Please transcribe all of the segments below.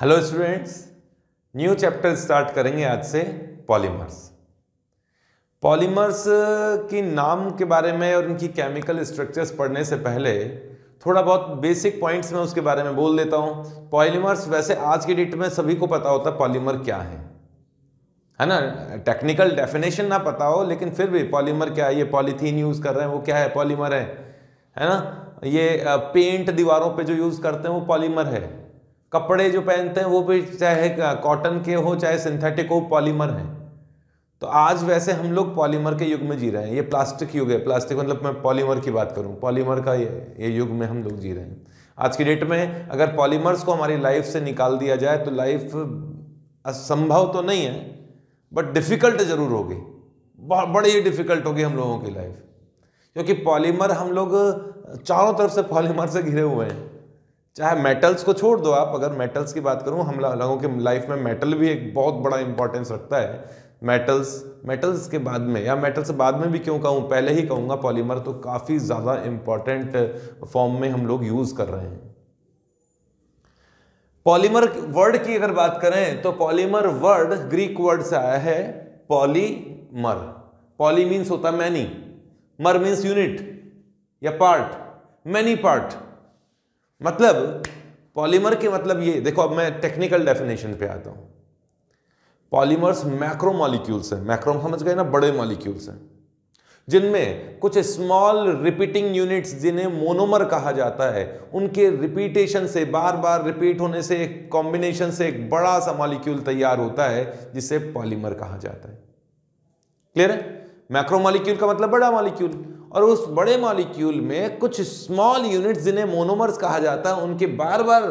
Hello students, new chapter start करेंगे आज से पॉलीमर्स। पॉलीमर्स की नाम के बारे में और उनकी केमिकल स्ट्रक्चर्स पढ़ने से पहले थोड़ा बहुत बेसिक पॉइंट्स मैं उसके बारे में बोल देता हूँ। पॉलीमर्स वैसे आज की डेट में सभी को पता होता है पॉलीमर क्या है ना। टेक्निकल डेफिनेशन ना पता हो लेकिन फिर भी पॉलीमर क्या है, ये पॉलीथीन यूज कर रहे हैं वो क्या है, पॉलीमर है ना। ये पेंट दीवारों पे जो यूज करते हैं वो पॉलीमर है। कपड़े जो पहनते हैं वो भी चाहे कॉटन के हो चाहे सिंथेटिक हो, पॉलीमर है। तो आज वैसे हम लोग पॉलीमर के युग में जी रहे हैं। ये प्लास्टिक युग है, प्लास्टिक मतलब मैं पॉलीमर की बात करूं, पॉलीमर का ये युग में हम लोग जी रहे हैं। आज की डेट में अगर पॉलीमर्स को हमारी लाइफ से निकाल दिया जाए तो लाइफ असंभव तो नहीं है बट डिफिकल्ट जरूर होगी, बहुत बड़ी डिफिकल्ट होगी हम लोगों की लाइफ, क्योंकि पॉलीमर हम लोग चारों तरफ से पॉलीमर से घिरे हुए हैं। चाहे मेटल्स को छोड़ दो आप, अगर मेटल्स की बात करूं, हम लोगों के लाइफ में मेटल भी एक बहुत बड़ा इंपॉर्टेंस रखता है। मेटल्स के बाद में, या मेटल से बाद में भी क्यों कहूं, पहले ही कहूंगा, पॉलीमर तो काफी ज्यादा इंपॉर्टेंट फॉर्म में हम लोग यूज कर रहे हैं। पॉलीमर वर्ड की अगर बात करें तो पॉलीमर वर्ड ग्रीक वर्ड से आया है पॉलीमर। पॉली मीन्स होता है मैनी, मर मीन्स यूनिट या पार्ट, मैनी पार्ट। मतलब पॉलीमर के मतलब ये देखो, अब मैं टेक्निकल डेफिनेशन पे आता हूं। पॉलीमर्स मैक्रो मॉलिक्यूल्स हैं, मैक्रो समझ गए ना, बड़े मॉलिक्यूल्स हैं जिनमें कुछ स्मॉल रिपीटिंग यूनिट्स जिन्हें मोनोमर कहा जाता है, उनके रिपीटेशन से, बार बार रिपीट होने से, एक कॉम्बिनेशन से एक बड़ा सा मॉलिक्यूल तैयार होता है जिसे पॉलीमर कहा जाता है। क्लियर है? मैक्रो मॉलिक्यूल का मतलब बड़ा मॉलिक्यूल, और उस बड़े मॉलिक्यूल में कुछ स्मॉल यूनिट्स जिन्हें मोनोमर्स कहा जाता है, उनके बार बार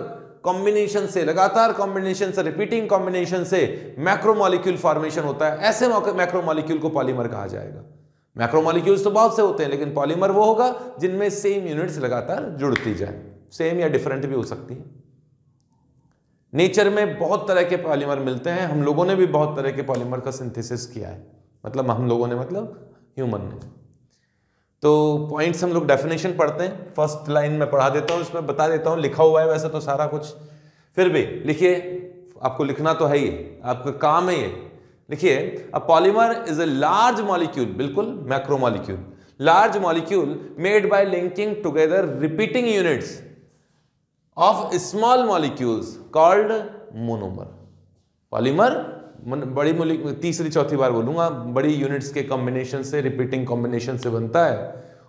कॉम्बिनेशन से, लगातार कॉम्बिनेशन से, रिपीटिंग कॉम्बिनेशन से मैक्रो मॉलिक्यूल फॉर्मेशन होता है। ऐसे मैक्रो मॉलिक्यूल को पॉलीमर कहा जाएगा। मैक्रो मॉलिक्यूल्स तो बहुत से होते हैं लेकिन पॉलीमर वो होगा जिनमें सेम यूनिट्स लगातार जुड़ती जाए, सेम या डिफरेंट भी हो सकती है। नेचर में बहुत तरह के पॉलीमर मिलते हैं, हम लोगों ने भी बहुत तरह के पॉलीमर का सिंथेसिस किया है। मतलब हम लोगों ने मतलब ह्यूमन ने। तो पॉइंट्स हम लोग डेफिनेशन पढ़ते हैं, फर्स्ट लाइन में पढ़ा देता हूं, इसमें बता देता हूं, लिखा हुआ है वैसे तो सारा कुछ, फिर भी लिखिए, आपको लिखना तो है ही, आपका काम है ये। लिखिए, a polymer is a large molecule, बिल्कुल macro molecule, large molecule made by linking together repeating units of small molecules called monomer. Polymer बड़ी तीसरी चौथी बार बोलूंगा, बड़ी यूनिट्स के कॉम्बिनेशन से, रिपीटिंग कॉम्बिनेशन से बनता है,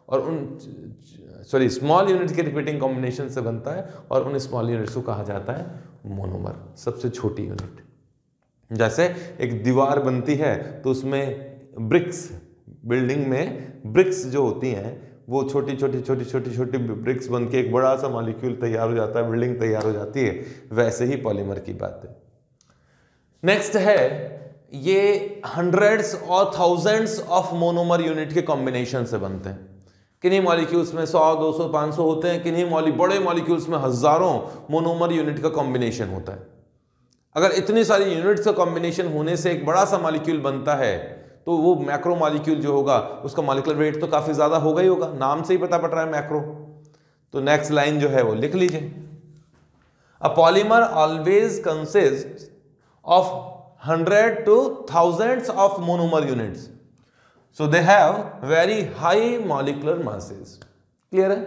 और स्मॉल यूनिट्स के रिपीटिंग कॉम्बिनेशन से बनता है, और उन स्मॉल यूनिट्स को कहा जाता है मोनोमर, सबसे छोटी यूनिट। जैसे एक दीवार बनती है तो उसमें ब्रिक्स, बिल्डिंग में ब्रिक्स जो होती हैं वो छोटी छोटी ब्रिक्स बन के एक बड़ा सा मॉलिक्यूल तैयार हो जाता है, बिल्डिंग तैयार हो जाती है। वैसे ही पॉलीमर की बात है। नेक्स्ट है, ये हंड्रेड्स और थाउजेंड्स ऑफ मोनोमर यूनिट के कॉम्बिनेशन से बनते हैं। किन्हीं मॉलिक्यूल्स में 100, 200, 500 होते हैं, किन्हीं बड़े मॉलिक्यूल्स में हजारों मोनोमर यूनिट का कॉम्बिनेशन होता है। अगर इतनी सारी यूनिट्स का कॉम्बिनेशन होने से एक बड़ा सा मॉलिक्यूल बनता है तो वो मैक्रो मॉलिक्यूल जो होगा उसका मॉलिक्यूलर वेट तो काफी ज्यादा होगा ही होगा, नाम से ही पता पड़ रहा है मैक्रो। तो नेक्स्ट लाइन जो है वो लिख लीजिए, a polymer always consist of 100 to thousands of monomer units, so they have very high molecular masses। Clear है?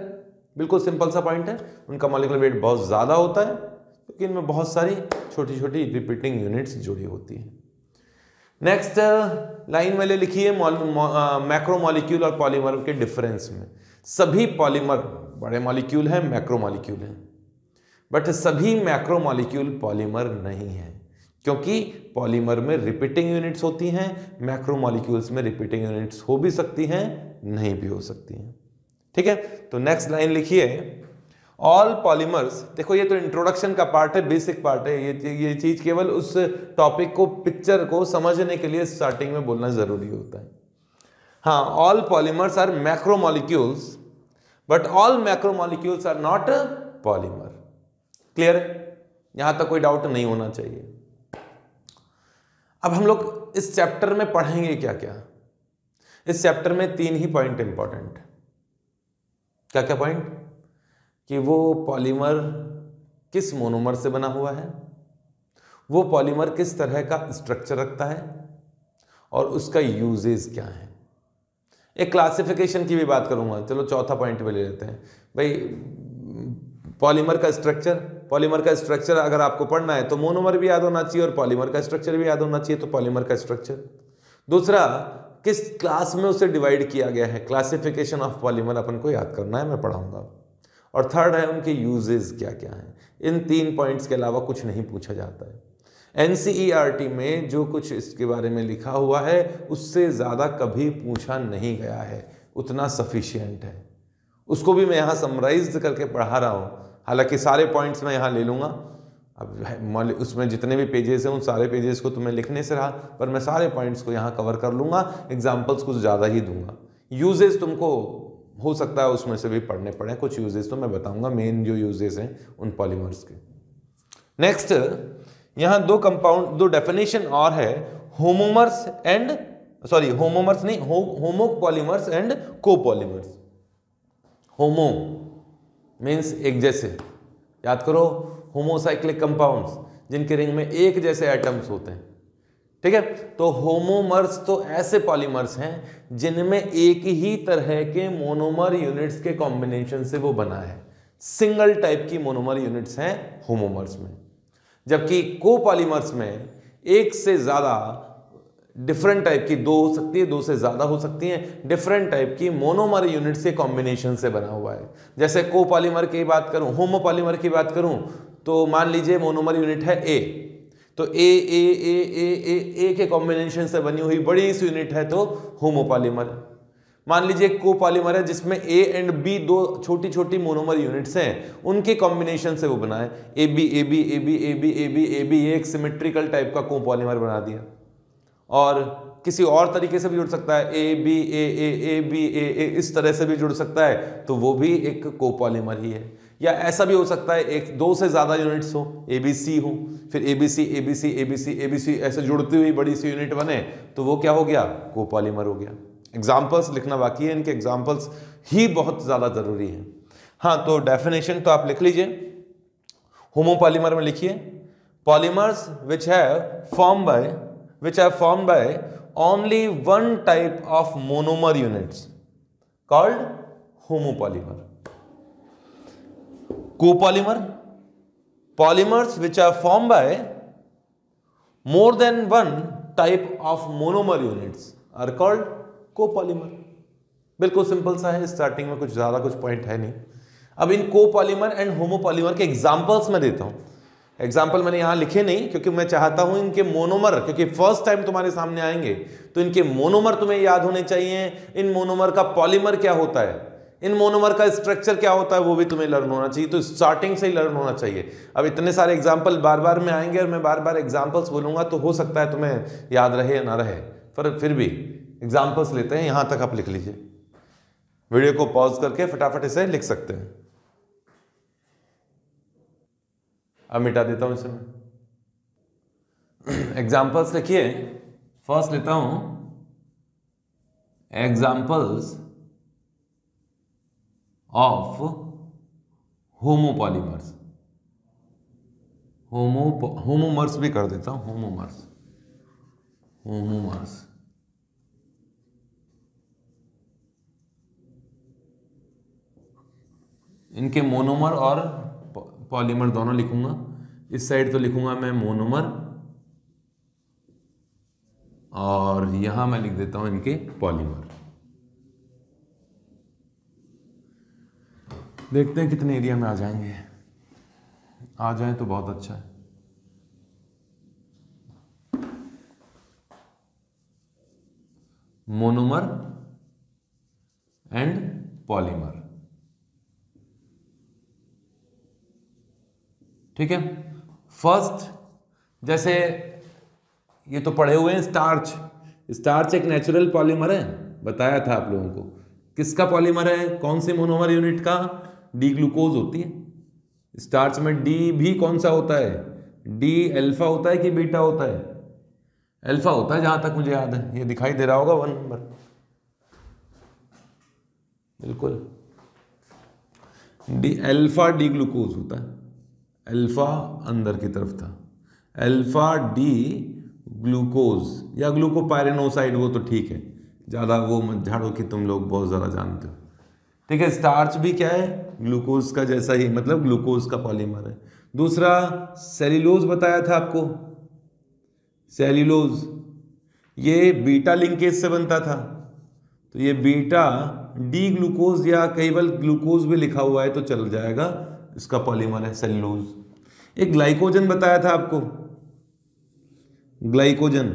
बिल्कुल सिंपल सा पॉइंट है, उनका मॉलिक्यूलर वेट बहुत ज्यादा होता है क्योंकि इनमें बहुत सारी छोटी छोटी रिपीटिंग यूनिट्स जुड़ी होती हैं। नेक्स्ट लाइन में ले लिखिए, मैक्रो मॉलिक्यूल और पॉलीमर के डिफरेंस में। सभी पॉलीमर बड़े मॉलिक्यूल हैं, मैक्रो मॉलिक्यूल हैं, बट सभी मैक्रो मॉलिक्यूल पॉलीमर नहीं है, क्योंकि पॉलीमर में रिपीटिंग यूनिट्स होती हैं, मैक्रो मॉलिक्यूल्स में रिपीटिंग यूनिट्स हो भी सकती हैं, नहीं भी हो सकती हैं। ठीक है? तो नेक्स्ट लाइन लिखिए, ऑल पॉलीमर्स। देखो, ये तो इंट्रोडक्शन का पार्ट है, बेसिक पार्ट है, ये चीज केवल उस टॉपिक को, पिक्चर को समझने के लिए स्टार्टिंग में बोलना जरूरी होता है। हाँ, all polymers are macro molecules but all macro molecules are not polymer. Clear है? यहां तक कोई डाउट नहीं होना चाहिए। अब हम लोग इस चैप्टर में पढ़ेंगे क्या क्या। इस चैप्टर में 3 ही पॉइंट इंपॉर्टेंट। क्या क्या पॉइंट? कि वो पॉलीमर किस मोनोमर से बना हुआ है, वो पॉलीमर किस तरह का स्ट्रक्चर रखता है और उसका यूजेस क्या है। एक क्लासिफिकेशन की भी बात करूंगा। चलो चौथा पॉइंट पे ले लेते हैं भाई, पॉलीमर का स्ट्रक्चर। पॉलीमर का स्ट्रक्चर अगर आपको पढ़ना है तो मोनोमर भी याद होना चाहिए और पॉलीमर का स्ट्रक्चर भी याद होना चाहिए, तो पॉलीमर का स्ट्रक्चर। दूसरा, किस क्लास में उसे डिवाइड किया गया है, क्लासिफिकेशन ऑफ पॉलीमर अपन को याद करना है, मैं पढ़ाऊंगा। और थर्ड है उनके यूजेस क्या क्या हैं। इन 3 पॉइंट्स के अलावा कुछ नहीं पूछा जाता है। एनसीईआरटी में जो कुछ इसके बारे में लिखा हुआ है उससे ज़्यादा कभी पूछा नहीं गया है, उतना सफिशिएंट है। उसको भी मैं यहाँ समराइज करके पढ़ा रहा हूँ, हालांकि सारे पॉइंट्स मैं यहाँ ले लूँगा। अब उसमें जितने भी पेजेस हैं उन सारे पेजेस को तुम्हें लिखने से रहा, पर मैं सारे पॉइंट्स को यहाँ कवर कर लूँगा, एग्जाम्पल्स कुछ ज़्यादा ही दूंगा। यूजेस तुमको हो सकता है उसमें से भी पढ़ने पड़े, कुछ यूजेस तो मैं बताऊँगा, मेन जो यूजेस हैं उन पॉलीमर्स के। नेक्स्ट, यहाँ दो डेफिनेशन और है, होमोमर्स एंड होमोमर्स नहीं, homopolymers and copolymers. Homo means एक जैसे, याद करो, होमोसाइक्लिक कंपाउंड्स जिनके रिंग में एक जैसे एटम्स होते हैं, ठीक है। तो होमोमर्स तो ऐसे पॉलीमर्स हैं जिनमें एक ही तरह के मोनोमर यूनिट्स के कॉम्बिनेशन से वो बना है, सिंगल टाइप की मोनोमर यूनिट्स हैं होमोमर्स में। जबकि कोपॉलीमर्स में एक से ज्यादा डिफरेंट टाइप की, 2 हो सकती है, 2 से ज्यादा हो सकती हैं, डिफरेंट टाइप की मोनोमर यूनिट्स के कॉम्बिनेशन से बना हुआ है। जैसे कोपॉलीमर की बात करूं, होमोपॉलीमर की बात करूं, तो मान लीजिए मोनोमर यूनिट है ए, तो ए के कॉम्बिनेशन से बनी हुई बड़ी सी यूनिट है तो होमोपॉलीमर। मान लीजिए कोपॉलीमर है जिसमें ए एंड बी 2 छोटी छोटी मोनोमर यूनिट्स हैं, उनके कॉम्बिनेशन से वो बना है ए बी, एक सिमेट्रिकल टाइप का कोपॉलीमर बना दिया। और किसी और तरीके से भी जुड़ सकता है, ए बी ए, इस तरह से भी जुड़ सकता है, तो वो भी एक कोपॉलीमर ही है। या ऐसा भी हो सकता है एक 2 से ज्यादा यूनिट्स हो, ए बी सी हो, फिर ए बी सी ऐसे जुड़ती हुई बड़ी सी यूनिट बने, तो वो क्या हो गया, कोपॉलीमर हो गया। एग्जाम्पल्स लिखना बाकी है, इनके एग्जाम्पल्स ही बहुत ज्यादा जरूरी है। हाँ, तो डेफिनेशन तो आप लिख लीजिए, होमोपॉलीमर में लिखिए, polymers which are formed by only one type of monomer units called homopolymer. Copolymer, polymers which are formed by more than one type of monomer units are called copolymer. बिल्कुल simple सा है, starting में कुछ ज्यादा कुछ point है नहीं। अब इन कोपॉलीमर एंड होमोपॉलीमर के एग्जांपल्स मैं देता हूं। एग्जाम्पल मैंने यहां लिखे नहीं क्योंकि मैं चाहता हूं इनके मोनोमर, क्योंकि फर्स्ट टाइम तुम्हारे सामने आएंगे तो इनके मोनोमर तुम्हें याद होने चाहिए, इन मोनोमर का पॉलीमर क्या होता है, इन मोनोमर का स्ट्रक्चर क्या होता है, वो भी तुम्हें लर्न होना चाहिए। तो स्टार्टिंग से ही लर्न होना चाहिए। अब इतने सारे एग्जाम्पल बार बार में आएंगे और मैं बार बार एग्जाम्पल्स बोलूंगा, तो हो सकता है तुम्हें याद रहे या ना रहे, पर फिर भी एग्जाम्पल्स लेते हैं। यहां तक आप लिख लीजिए, वीडियो को पॉज करके फटाफट इसे लिख सकते हैं। अब मिटा देता हूं इसे मैं। एग्जाम्पल्स लिखिए, फर्स्ट लेता हूं एग्जाम्पल्स ऑफ होमोपॉलीमर्स। होमोमर्स भी कर देता हूं, होमोमर्स। इनके मोनोमर और पॉलीमर दोनों लिखूंगा। इस साइड तो लिखूंगा मैं मोनोमर, और यहां मैं लिख देता हूं इनके पॉलीमर। देखते हैं कितने एरिया में आ जाएंगे। आ जाए तो बहुत अच्छा है। मोनोमर एंड पॉलीमर, ठीक है। फर्स्ट, जैसे ये तो पढ़े हुए हैं, स्टार्च एक नेचुरल पॉलीमर है, बताया था आप लोगों को। किसका पॉलीमर है, कौन से मोनोमर यूनिट का, डी ग्लूकोज होती है। स्टार्च में डी भी कौन सा होता है, डी अल्फा होता है कि बीटा होता है, अल्फा होता है जहां तक मुझे याद है। ये दिखाई दे रहा होगा 1 नंबर, बिल्कुल डी अल्फा डी ग्लूकोज होता है। अल्फा अंदर की तरफ था, अल्फा डी ग्लूकोज या ग्लूकोपायरेनोसाइड, वो तो ठीक है, ज़्यादा वो मत झाड़ो कि तुम लोग बहुत ज़्यादा जानते हो। ठीक है, स्टार्च भी क्या है, ग्लूकोज का जैसा ही, मतलब ग्लूकोज का पॉलीमर है। दूसरा सेल्यूलोज बताया था आपको, सेल्यूलोज ये बीटा लिंकेज से बनता था, तो ये बीटा डी ग्लूकोज या केवल ग्लूकोज भी लिखा हुआ है तो चल जाएगा, इसका पॉलीमर है सेल्यूलोज। एक ग्लाइकोजन बताया था आपको, ग्लाइकोजन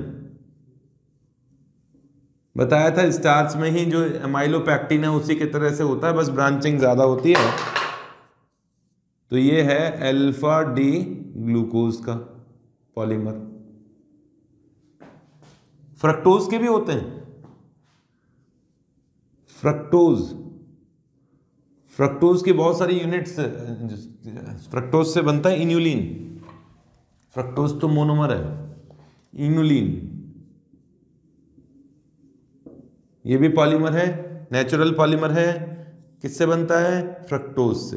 बताया था, स्टार्च में ही जो एमाइलोपैक्टिन है उसी की तरह से होता है, बस ब्रांचिंग ज्यादा होती है। तो ये है अल्फा डी ग्लूकोज का पॉलीमर। फ्रक्टोज के भी होते हैं, फ्रक्टोज, फ्रक्टोज की बहुत सारी यूनिट्स, फ्रक्टोज से बनता है इन्यूलिन, फ्रक्टोज तो मोनोमर है, इन्यूलिन ये भी पॉलीमर है, नेचुरल पॉलीमर है, किससे बनता है, फ्रक्टोज से।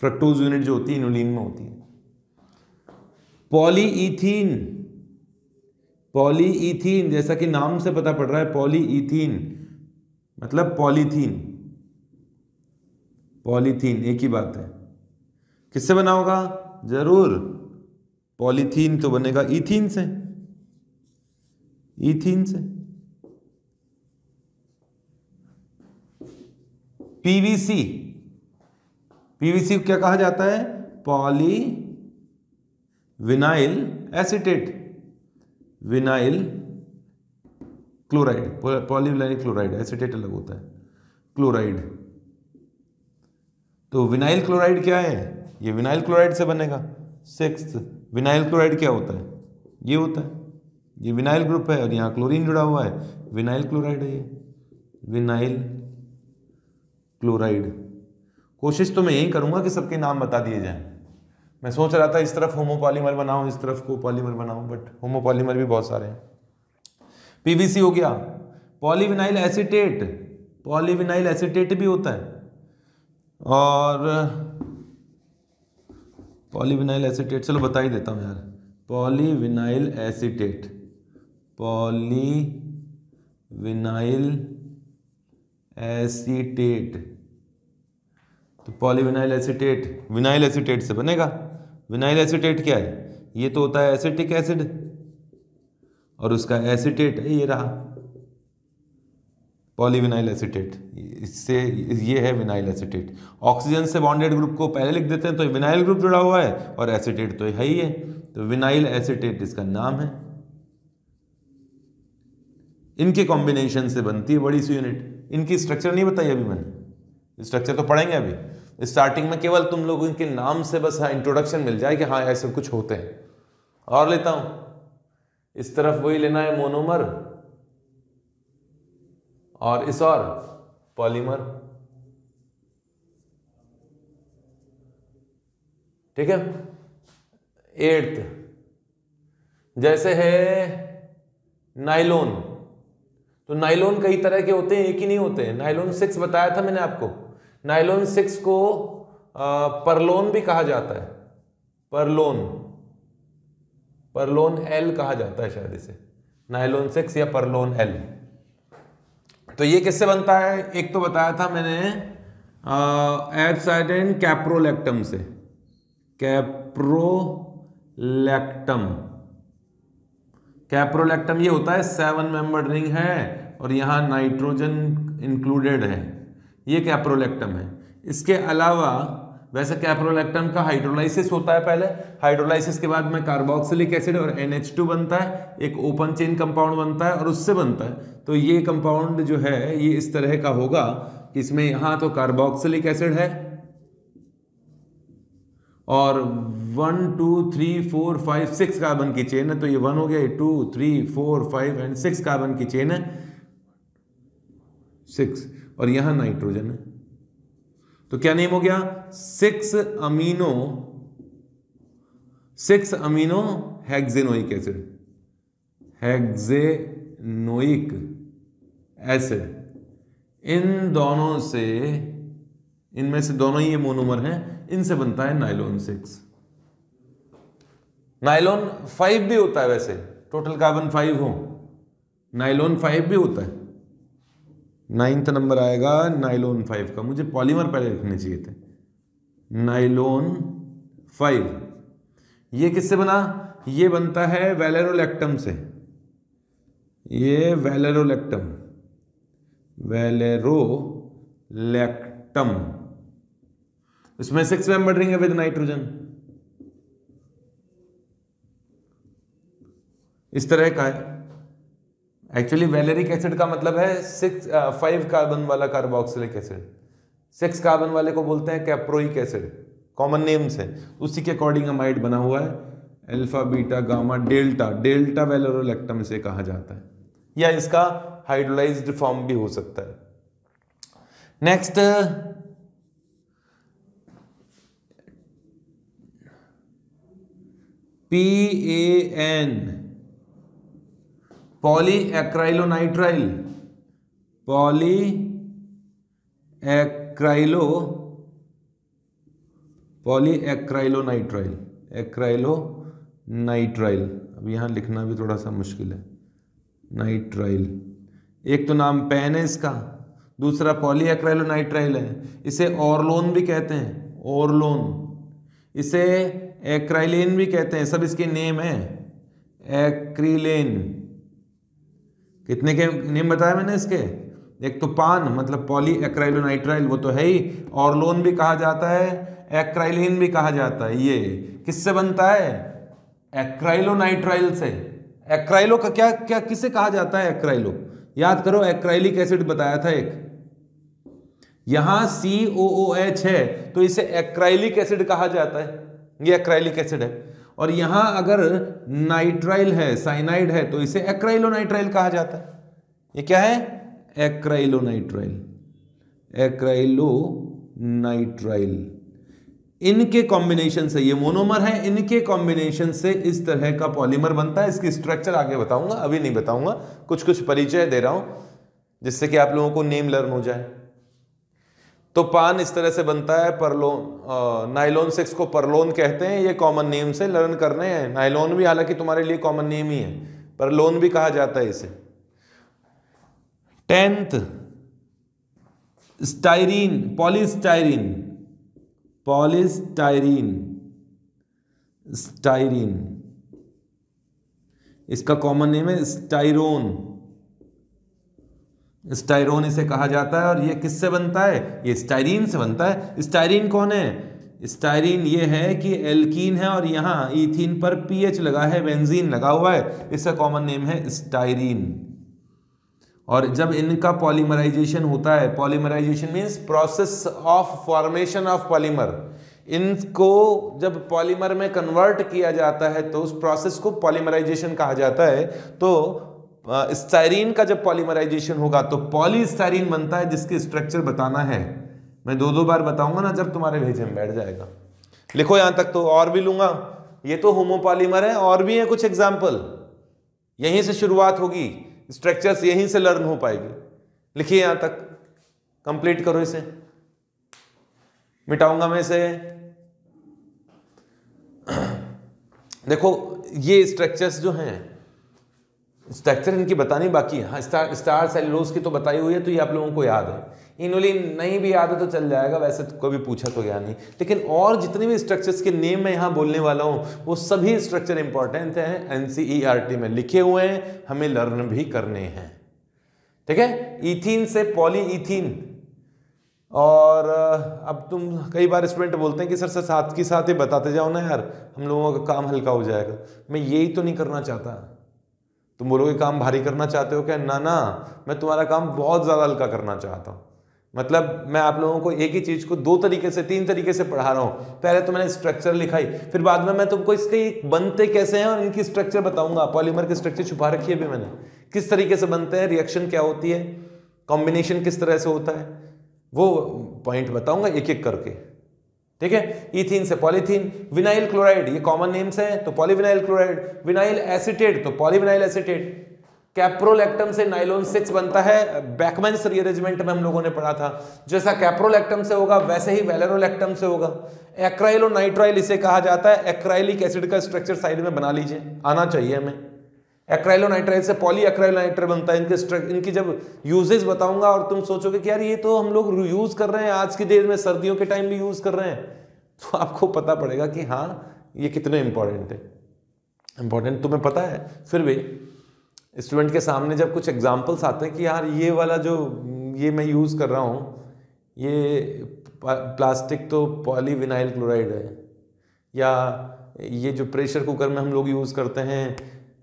फ्रक्टोज यूनिट जो होती है इन्यूलिन में होती है। पॉलीईथीन, पॉलीईथीन जैसा कि नाम से पता पड़ रहा है, पॉलीईथीन मतलब पॉलीथीन, पॉलीथीन एक ही बात है। किससे बना होगा, जरूर पॉलीथीन तो बनेगा ईथीन से, ईथीन से। पीवीसी, पीवीसी को क्या कहा जाता है, poly vinyl acetate, vinyl chloride, polyvinyl chloride, acetate अलग होता है, क्लोराइड। तो विनाइल क्लोराइड क्या है, ये विनाइल क्लोराइड से बनेगा। सिक्स्थ, विनाइल क्लोराइड क्या होता है, ये होता है, ये विनाइल ग्रुप है और यहाँ क्लोरीन जुड़ा हुआ है, विनाइल क्लोराइड है ये, विनाइल क्लोराइड। कोशिश तो मैं यही करूंगा कि सबके नाम बता दिए जाएं। मैं सोच रहा था इस तरफ होमोपॉलीमर बनाऊं, इस तरफ कोपॉलीमर बनाऊं, बट होमोपॉलीमर भी बहुत सारे हैं। पीवीसी हो गया। पॉलीविनाइल एसीटेट, पॉलीविनाइल एसीटेट भी होता है, और पॉलीविनाइल एसीटेट चलो बता ही देता हूं यार, पॉलीविनाइल एसीटेट, पॉलीविनाइल एसीटेट, तो पॉलीविनाइल एसीटेट विनाइल एसीटेट से बनेगा। विनाइल एसीटेट क्या है, ये तो होता है एसिटिक एसिड, और उसका एसीटेट है ये रहा पॉलीविनाइल एसीटेट, इससे ये है विनाइल एसीटेट। ऑक्सीजन से बॉन्डेड ग्रुप को पहले लिख देते हैं तो विनाइल ग्रुप जुड़ा हुआ है, और एसीटेट तो है ही है, तो विनाइल एसीटेट इसका नाम है। इनके कॉम्बिनेशन से बनती है बड़ी सी यूनिट। इनकी स्ट्रक्चर नहीं बताई अभी मैंने, स्ट्रक्चर तो पढ़ेंगे अभी। स्टार्टिंग में केवल तुम लोग इनके नाम से बस हाँ इंट्रोडक्शन मिल जाए कि हाँ ऐसे कुछ होते हैं। और लेता हूं, इस तरफ वही लेना है मोनोमर, और इस और पॉलीमर, ठीक है। एट्थ, जैसे है नाइलोन, तो नाइलोन कई तरह के होते हैं, एक ही नहीं होते हैं। नाइलोन 6 बताया था मैंने आपको, नाइलोन 6 को परलोन भी कहा जाता है, परलोन, परलोन एल कहा जाता है शायद इसे, नाइलोन 6 या परलोन एल। तो ये किससे बनता है, एक तो बताया था मैंने एब्साइडेन कैप्रोलैक्टम से, कैप्रोलैक्टम, कैप्रोलैक्टम ये होता है 7 मेंबर्ड रिंग है और यहां नाइट्रोजन इंक्लूडेड है, ये कैप्रोलैक्टम है। इसके अलावा वैसे कैप्रोलैक्टम का हाइड्रोलाइसिस होता है पहले, हाइड्रोलाइसिस के बाद में कार्बोक्सिलिक एसिड और NH2 बनता है, एक ओपन चेन कंपाउंड बनता है और उससे बनता है। तो ये कंपाउंड जो है ये इस तरह का होगा कि इसमें यहां तो कार्बोक्सिलिक एसिड है और 1 2 3 4 5 6 कार्बन की चेन है, तो ये 1 हो गया, 2 3 4 5 एंड 6 कार्बन की चेन है, 6, और यहां नाइट्रोजन है। तो क्या नेम हो गया, 6 अमीनो हेक्सेनोइक एसिड, हेक्सेनोइक एसिड। इन दोनों से, इनमें से दोनों ही ये मोनोमर हैं, इनसे बनता है नाइलॉन 6। नाइलॉन 5 भी होता है वैसे, टोटल कार्बन 5 हो, नाइलॉन 5 भी होता है। 9th नंबर आएगा नाइलॉन 5 का। मुझे पॉलीमर पहले लिखने चाहिए थे। नाइलॉन 5 ये किससे बना? ये बनता है वैलेरोलैक्टम से। ये वैलेरोलैक्टम, वैलेरोलैक्टम, इसमें 6 मेंबर रिंग है विद नाइट्रोजन। इस तरह का है। एक्चुअली वैलेरिक एसिड का मतलब है 5 कार्बन वाला कार्बोक्सिलिक एसिड। 6 कार्बन वाले को बोलते हैं कैप्रोइक एसिड, कॉमन नेम्स है, उसी के अकॉर्डिंग अमाइड बना हुआ है। Alpha beta gamma delta, delta valerolactam इसे कहा जाता है, या इसका हाइड्रोलाइज्ड फॉर्म भी हो सकता है। Next PAN, poly acrylonitrile, acrylonitrile. अब यहां लिखना भी थोड़ा सा मुश्किल है, नाइट्राइल। एक तो नाम पैन है इसका, दूसरा पॉली एक्राइलोनाइट्राइल है। इसे ऑरलोन भी कहते हैं, ऑरलोन। इसे एक्राइलेन भी कहते हैं, सब इसके नेम है। एक्रिलेन, कितने के नेम बताया मैंने इसके? एक तो पान मतलब पॉली एक्राइलोनाइट्राइल, वो तो है ही। ऑरलोन भी कहा जाता है, एक्राइलेन भी कहा जाता है। ये किससे बनता है? एक्राइलोनाइट्राइल से। एक्राइलो का क्या क्या किसे कहा जाता है? एक्राइलो याद करो, एक्राइलिक एसिड बताया था एक। यहां COOH है तो इसे एक्राइलिक एसिड कहा जाता है, ये एक्राइलिक एसिड है। और यहां अगर नाइट्राइल है, साइनाइड है, तो इसे एक्राइलोनाइट्राइल कहा जाता है। ये क्या है? Acrylonitrile, acrylonitrile. इनके कॉम्बिनेशन से, ये मोनोमर है, इनके कॉम्बिनेशन से इस तरह का पॉलीमर बनता है। इसकी स्ट्रक्चर आगे बताऊंगा, अभी नहीं बताऊंगा, कुछ कुछ परिचय दे रहा हूं जिससे कि आप लोगों को नेम लर्न हो जाए। तो पान इस तरह से बनता है, परलोन, नाइलॉन 6 को परलोन कहते हैं, ये कॉमन नेम से लर्न करने हैं। नाइलॉन भी हालांकि तुम्हारे लिए कॉमन नेम ही है, परलोन भी कहा जाता है इसे। 10th styrene, polystyrene, polystyrene, styrene, इसका कॉमन नेम है स्टाइरोन। स्टाइरोन इसे कहा जाता है। और ये किससे बनता है? ये स्टाइरीन से बनता है। स्टाइरीन कौन है? स्टाइरीन ये है कि एल्कीन है और यहाँ इथीन पर PH लगा है, बेंजीन लगा हुआ है, इसका कॉमन नेम है स्टाइरीन। और जब इनका पॉलीमराइजेशन होता है, polymerisation means process of formation of polymer, इनको जब पॉलीमर में कन्वर्ट किया जाता है तो उस प्रोसेस को पॉलीमराइजेशन कहा जाता है। तो स्टाइरीन का जब पॉलीमराइजेशन होगा तो पॉलीस्टाइरीन बनता है, जिसकी स्ट्रक्चर बताना है। मैं 2-2 बार बताऊंगा ना, जब तुम्हारे भेजे में बैठ जाएगा। लिखो यहां तक, तो और भी लूंगा। ये तो होमोपॉलीमर है, और भी है कुछ एग्जाम्पल। यहीं से शुरुआत होगी, स्ट्रक्चर्स यहीं से लर्न हो पाएगी। लिखिए यहां तक, कंप्लीट करो इसे। मिटाऊंगा मैं इसे। देखो ये स्ट्रक्चर्स जो हैं, स्ट्रक्चर इनकी बतानी बाकी है। हाँ, स्टार सेलुलोज की तो बताई हुई है, तो ये आप लोगों को याद है। इनोलिन नहीं भी याद है तो चल जाएगा, वैसे तो कभी पूछा तो या नहीं। लेकिन और जितने भी स्ट्रक्चर्स के नेम मैं यहाँ बोलने वाला हूँ, वो सभी स्ट्रक्चर इंपॉर्टेंट हैं, NCERT में लिखे हुए हैं, हमें लर्न भी करने हैं। ठीक है? इथीन से पॉलीइथीन। और अब तुम कई बार स्टूडेंट बोलते हैं कि सर साथ के साथ ही बताते जाओ ना यार, हम लोगों का काम हल्का हो जाएगा। मैं यही तो नहीं करना चाहता। तुम बोलोगे काम भारी करना चाहते हो क्या? ना ना, मैं तुम्हारा काम बहुत ज़्यादा हल्का करना चाहता हूँ। मतलब मैं आप लोगों को एक ही चीज़ को 2 तरीके से, 3 तरीके से पढ़ा रहा हूँ। पहले तो मैंने स्ट्रक्चर लिखाई, फिर बाद में मैं तुमको इसके बनते कैसे हैं और इनकी स्ट्रक्चर बताऊंगा। पॉलीमर की स्ट्रक्चर छुपा रखी है अभी मैंने, किस तरीके से बनते हैं, रिएक्शन क्या होती है, कॉम्बिनेशन किस तरह से होता है, वो पॉइंट बताऊंगा एक एक करके। ठीक है? इथीन से पॉलीथीन, विनाइल क्लोराइड ये कॉमन नेम्स है तो पॉलीविनाइल क्लोराइड, विनाइल एसीटेट तो पॉलीविनाइल एसीटेट। कैप्रोलैक्टम से नाइलोन 6 बनता है, बैकमैन्स रीअरेंजमेंट में हम लोगों ने पढ़ा था। जैसा कैप्रोलैक्टम से होगा वैसे ही वेलेरोलैक्टम से होगा। एक्राइल और नाइट्राइल इसे कहा जाता है। एक्राइलिक एसिड का स्ट्रक्चर साइड में बना लीजिए, आना चाहिए हमें। एक्राइलोनाइट्राइल से पॉली एक्राइलोनाइट्राइल बनता है। इनकी जब यूजेज बताऊंगा और तुम सोचोगे कि यार ये तो हम लोग यूज कर रहे हैं आज की डेट में, सर्दियों के टाइम भी यूज कर रहे हैं, तो आपको पता पड़ेगा कि हाँ ये कितने इंपॉर्टेंट है। इंपॉर्टेंट तुम्हें पता है, फिर भी स्टूडेंट के सामने जब कुछ एग्जाम्पल्स आते हैं कि यार ये वाला जो ये मैं यूज़ कर रहा हूँ, ये प्लास्टिक तो पॉलीविनाइल क्लोराइड है, या ये जो प्रेशर कुकर में हम लोग यूज़ करते हैं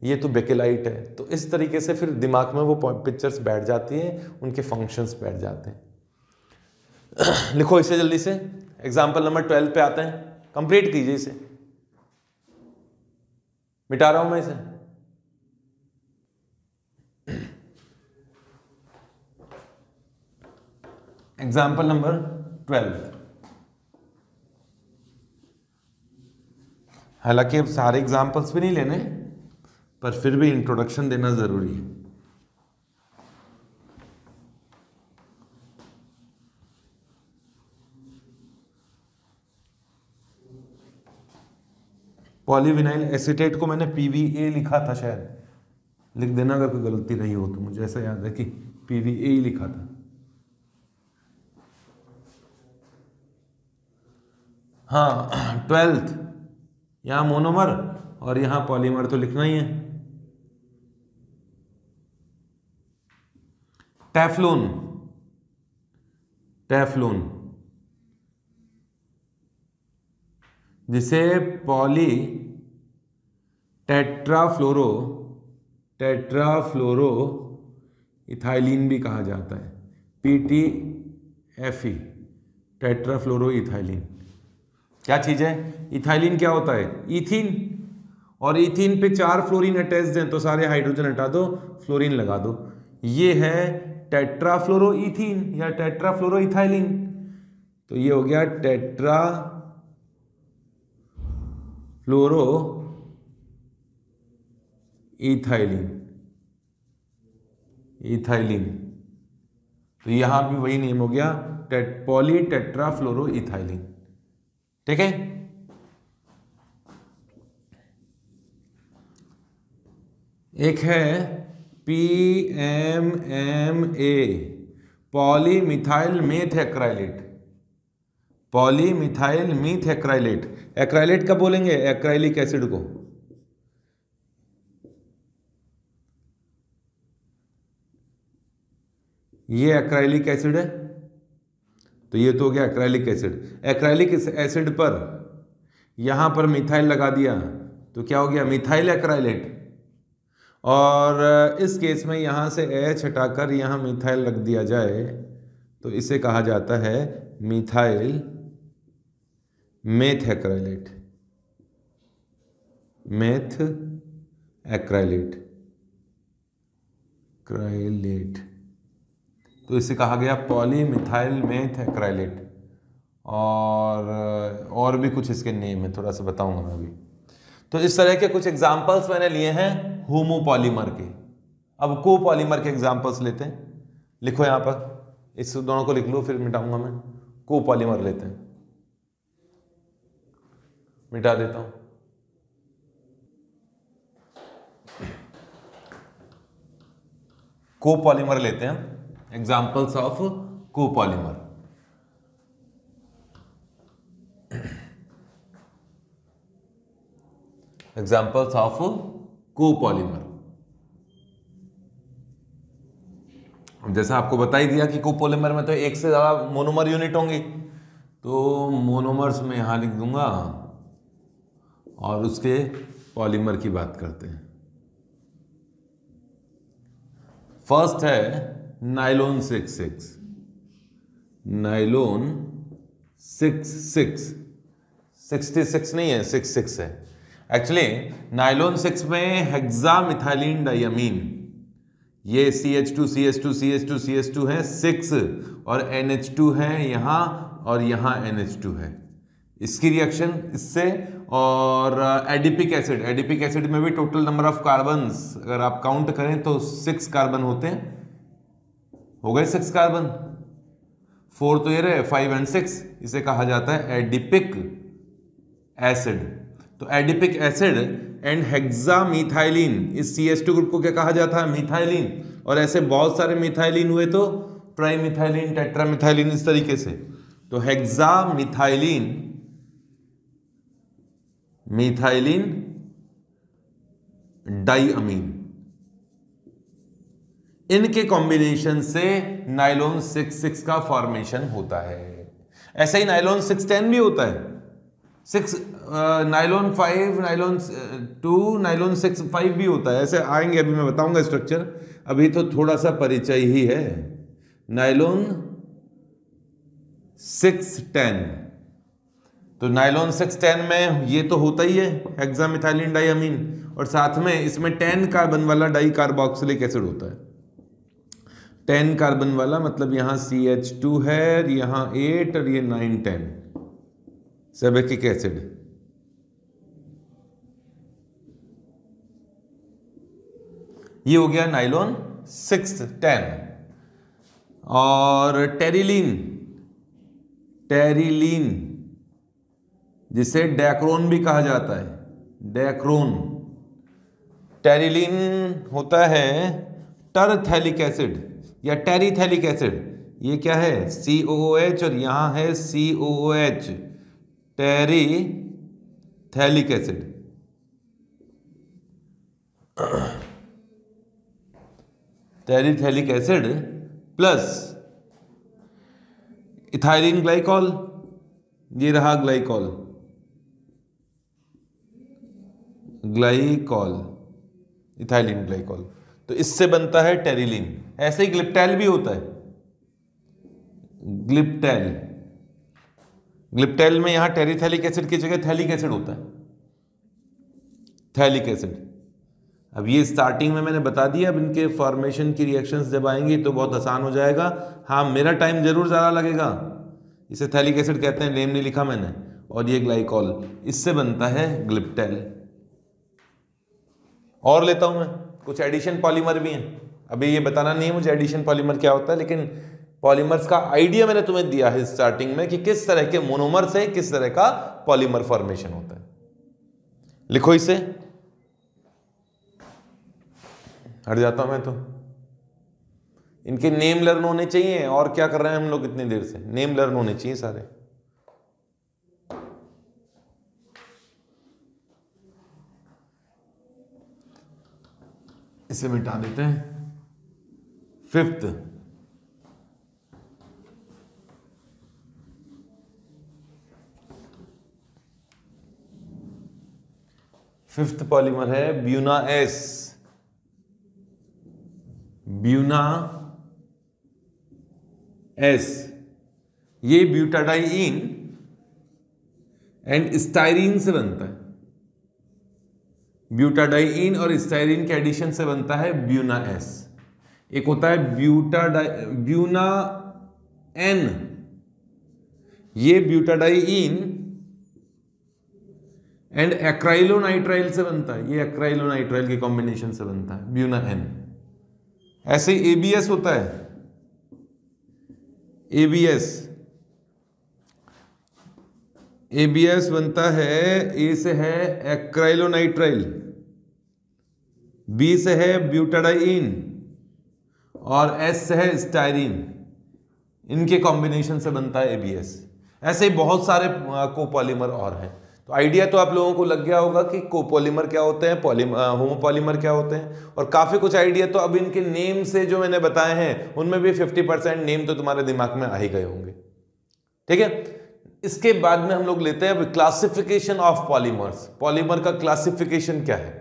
ये तो बेकेलाइट है, तो इस तरीके से फिर दिमाग में वो पिक्चर्स बैठ जाती हैं, उनके फंक्शंस बैठ जाते हैं। लिखो इसे जल्दी से। एग्जाम्पल नंबर 12 पे आते हैं, कंप्लीट कीजिए इसे। मिटा रहा हूं मैं इसे। Example number 12। हालांकि अब सारे एग्जाम्पल्स भी नहीं लेने, पर फिर भी इंट्रोडक्शन देना जरूरी है। पॉलीविनाइल एसीटेट को मैंने PVA लिखा था, शायद लिख देना अगर कोई गलती रही हो तो। मुझे ऐसा याद है कि PVA ही लिखा था। हाँ 12th, यहां मोनोमर और यहां पॉलीमर तो लिखना ही है। टेफ्लून, टेफ्लून जिसे पॉली टेट्राफ्लोरो इथाइलिन भी कहा जाता है। PTFE, tetrafluoro ethylene. क्या चीज है? इथाइलिन क्या होता है? ईथीन, और ईथीन पे 4 फ्लोरीन अटैच हैं तो सारे हाइड्रोजन हटा दो, फ्लोरीन लगा दो। ये है टेट्राफ्लोरो ईथीन या टेट्राफ्लोरो इथाइलिन। तो ये हो गया टेट्रा फ्लोरो इथाइलिन, इथाइलिन। तो यहां भी वही नेम हो गया, पॉली टेट्राफ्लोरो इथाइलिन। ठीक है। एक है PMMA, polymethyl meth acrylate. Polymethyl meth acrylate. Acrylate कब बोलेंगे? एक्राइलिक एसिड को। ये एक्राइलिक एसिड है, तो ये तो हो गया एक्राइलिक एसिड। एक्राइलिक एसिड पर यहां पर मिथाइल लगा दिया तो क्या हो गया? Methyl acrylate. और इस केस में यहां से H हटाकर यहां मिथाइल रख दिया जाए तो इसे कहा जाता है methyl meth acrylate, meth acrylate, acrylate. तो इसे कहा गया पॉलीमिथाइल मेथ एक्राइलेट। और भी कुछ इसके नेम है, थोड़ा सा बताऊंगा मैं अभी। तो इस तरह के कुछ एग्जाम्पल्स मैंने लिए हैं होमोपॉलीमर के। अब कोपॉलीमर के एग्जाम्पल्स लेते हैं। लिखो यहां पर, इस दोनों को लिख लो फिर मिटाऊंगा मैं। कोपॉलीमर लेते हैं, मिटा देता हूं। कोपॉलीमर लेते हैं, examples of copolymer. Examples of copolymer. जैसा आपको बता ही दिया कि कोपॉलीमर में तो एक से ज्यादा मोनोमर यूनिट होंगी, तो मोनोमर्स में यहां लिख दूंगा और उसके पॉलीमर की बात करते हैं। फर्स्ट है नाइलोन 66, नाइलोन 66, 66 नहीं है, 66 है एक्चुअली। नाइलोन 6 में हेक्सामिथाइलिन डाइअमीन, ये CH2 CH2 CH2 CH2 है 6, और NH2 है यहां और यहां NH2 है। इसकी रिएक्शन इससे, और एडिपिक एसिड में भी टोटल नंबर ऑफ कार्बन्स अगर आप काउंट करें तो 6 कार्बन होते हैं, हो गए 6 कार्बन, 4 तो ये रहे, 5 एंड 6, इसे कहा जाता है एडिपिक एसिड। तो एडिपिक एसिड एंड हेक्सामिथाइलिन, इस CH2 ग्रुप को क्या कहा जाता है, मिथाइलिन, और ऐसे बहुत सारे मिथाइलिन हुए तो ट्राइमिथाइलिन, टेट्रामिथाइलिन, इस तरीके से। तो हेक्सामिथाइलिन, मिथाइलिन डाइअमीन, इनके कॉम्बिनेशन से नाइलॉन 6,6 का फॉर्मेशन होता है। ऐसा ही नाइलॉन 6,10 भी होता है, 6 नाइलॉन 5, नाइलॉन 2, नाइलॉन 6, 5 भी होता है। ऐसे आएंगे, अभी मैं बताऊंगा स्ट्रक्चर, अभी तो थोड़ा सा परिचय ही है। नाइलॉन 6,10, तो नाइलॉन 6,10 में ये तो होता ही है हेक्सामिथाइलिन डाइअमीन, और साथ में इसमें 10 कार्बन वाला डाई कार्बोक्सिलिक एसिड होता है। 10 कार्बन वाला मतलब यहां CH2 है, यहां 8 और ये 9, 10 सेबेकिक एसिड। ये हो गया नाइलॉन 6,10। और टेरिलीन जिसे डैक्रोन भी कहा जाता है, डैक्रोन, टेरिलीन होता है टरथैलिक एसिड या टेरिथैलिक एसिड। ये क्या है, COOH और यहां है COOH, terephthalic acid. Terephthalic acid plus ethylene glycol, ये रहा ग्लाइकॉल, इथाइलिन ग्लाइकॉल, तो इससे बनता है टेरिलीन। ऐसे ही ग्लिप्टैल भी होता है, ग्लिप्टैल में यहां टेरिथैलिक एसिड की जगह थैलिक एसिड होता है, थैलिक एसिड। अब ये स्टार्टिंग में मैंने बता दिया, अब इनके फॉर्मेशन की रिएक्शंस जब आएंगी तो बहुत आसान हो जाएगा। हाँ, मेरा टाइम जरूर ज़्यादा लगेगा। इसे थैलिक एसिड कहते हैं, नेम नहीं लिखा मैंने, और ये ग्लाइकॉल, इससे बनता है ग्लिप्टैल। और लेता हूं मैं, कुछ एडिशन पॉलीमर भी हैं। अभी ये बताना नहीं है मुझे एडिशन पॉलीमर क्या होता है, लेकिन पॉलीमर्स का आइडिया मैंने तुम्हें दिया है स्टार्टिंग में कि किस तरह के मोनोमर से किस तरह का पॉलीमर फॉर्मेशन होता है। लिखो इसे, हट जाता हूं मैं तो। इनके नेम लर्न होने चाहिए, और क्या कर रहे हैं हम लोग इतनी देर से, नेम लर्न होने चाहिए सारे। इसे मिटा देते हैं। फिफ्थ पॉलीमर है ब्यूना एस, ये ब्यूटाडाइइन एंड स्टाइरीन से बनता है। ब्यूटाडाइइन और स्टाइरीन के एडिशन से बनता है ब्यूना एस। एक होता है ब्यूना एन, ये ब्यूटाडाइइन एंड एक्राइलोनाइट्राइल से बनता है, ये एक्राइलोनाइट्राइल के कॉम्बिनेशन से बनता है ब्यूना एन। ऐसे ही एबीएस होता है, एबीएस बनता है, ए से है एक्राइलोनाइट्राइल, बी से है ब्यूटाडाइइन और एस से है स्टाइरीन, इनके कॉम्बिनेशन से बनता है एबीएस। ऐसे ही बहुत सारे कोपॉलीमर और हैं। तो आइडिया तो आप लोगों को लग गया होगा कि कोपॉलीमर क्या होते हैं, होमोपॉलीमर क्या होते हैं, और काफी कुछ आइडिया तो अब इनके नेम से जो मैंने बताए हैं उनमें भी 50% नेम तो तुम्हारे दिमाग में आ ही गए होंगे। ठीक है, इसके बाद में हम लोग लेते हैं क्लासिफिकेशन ऑफ पॉलीमर्स। पॉलीमर का क्लासिफिकेशन क्या है,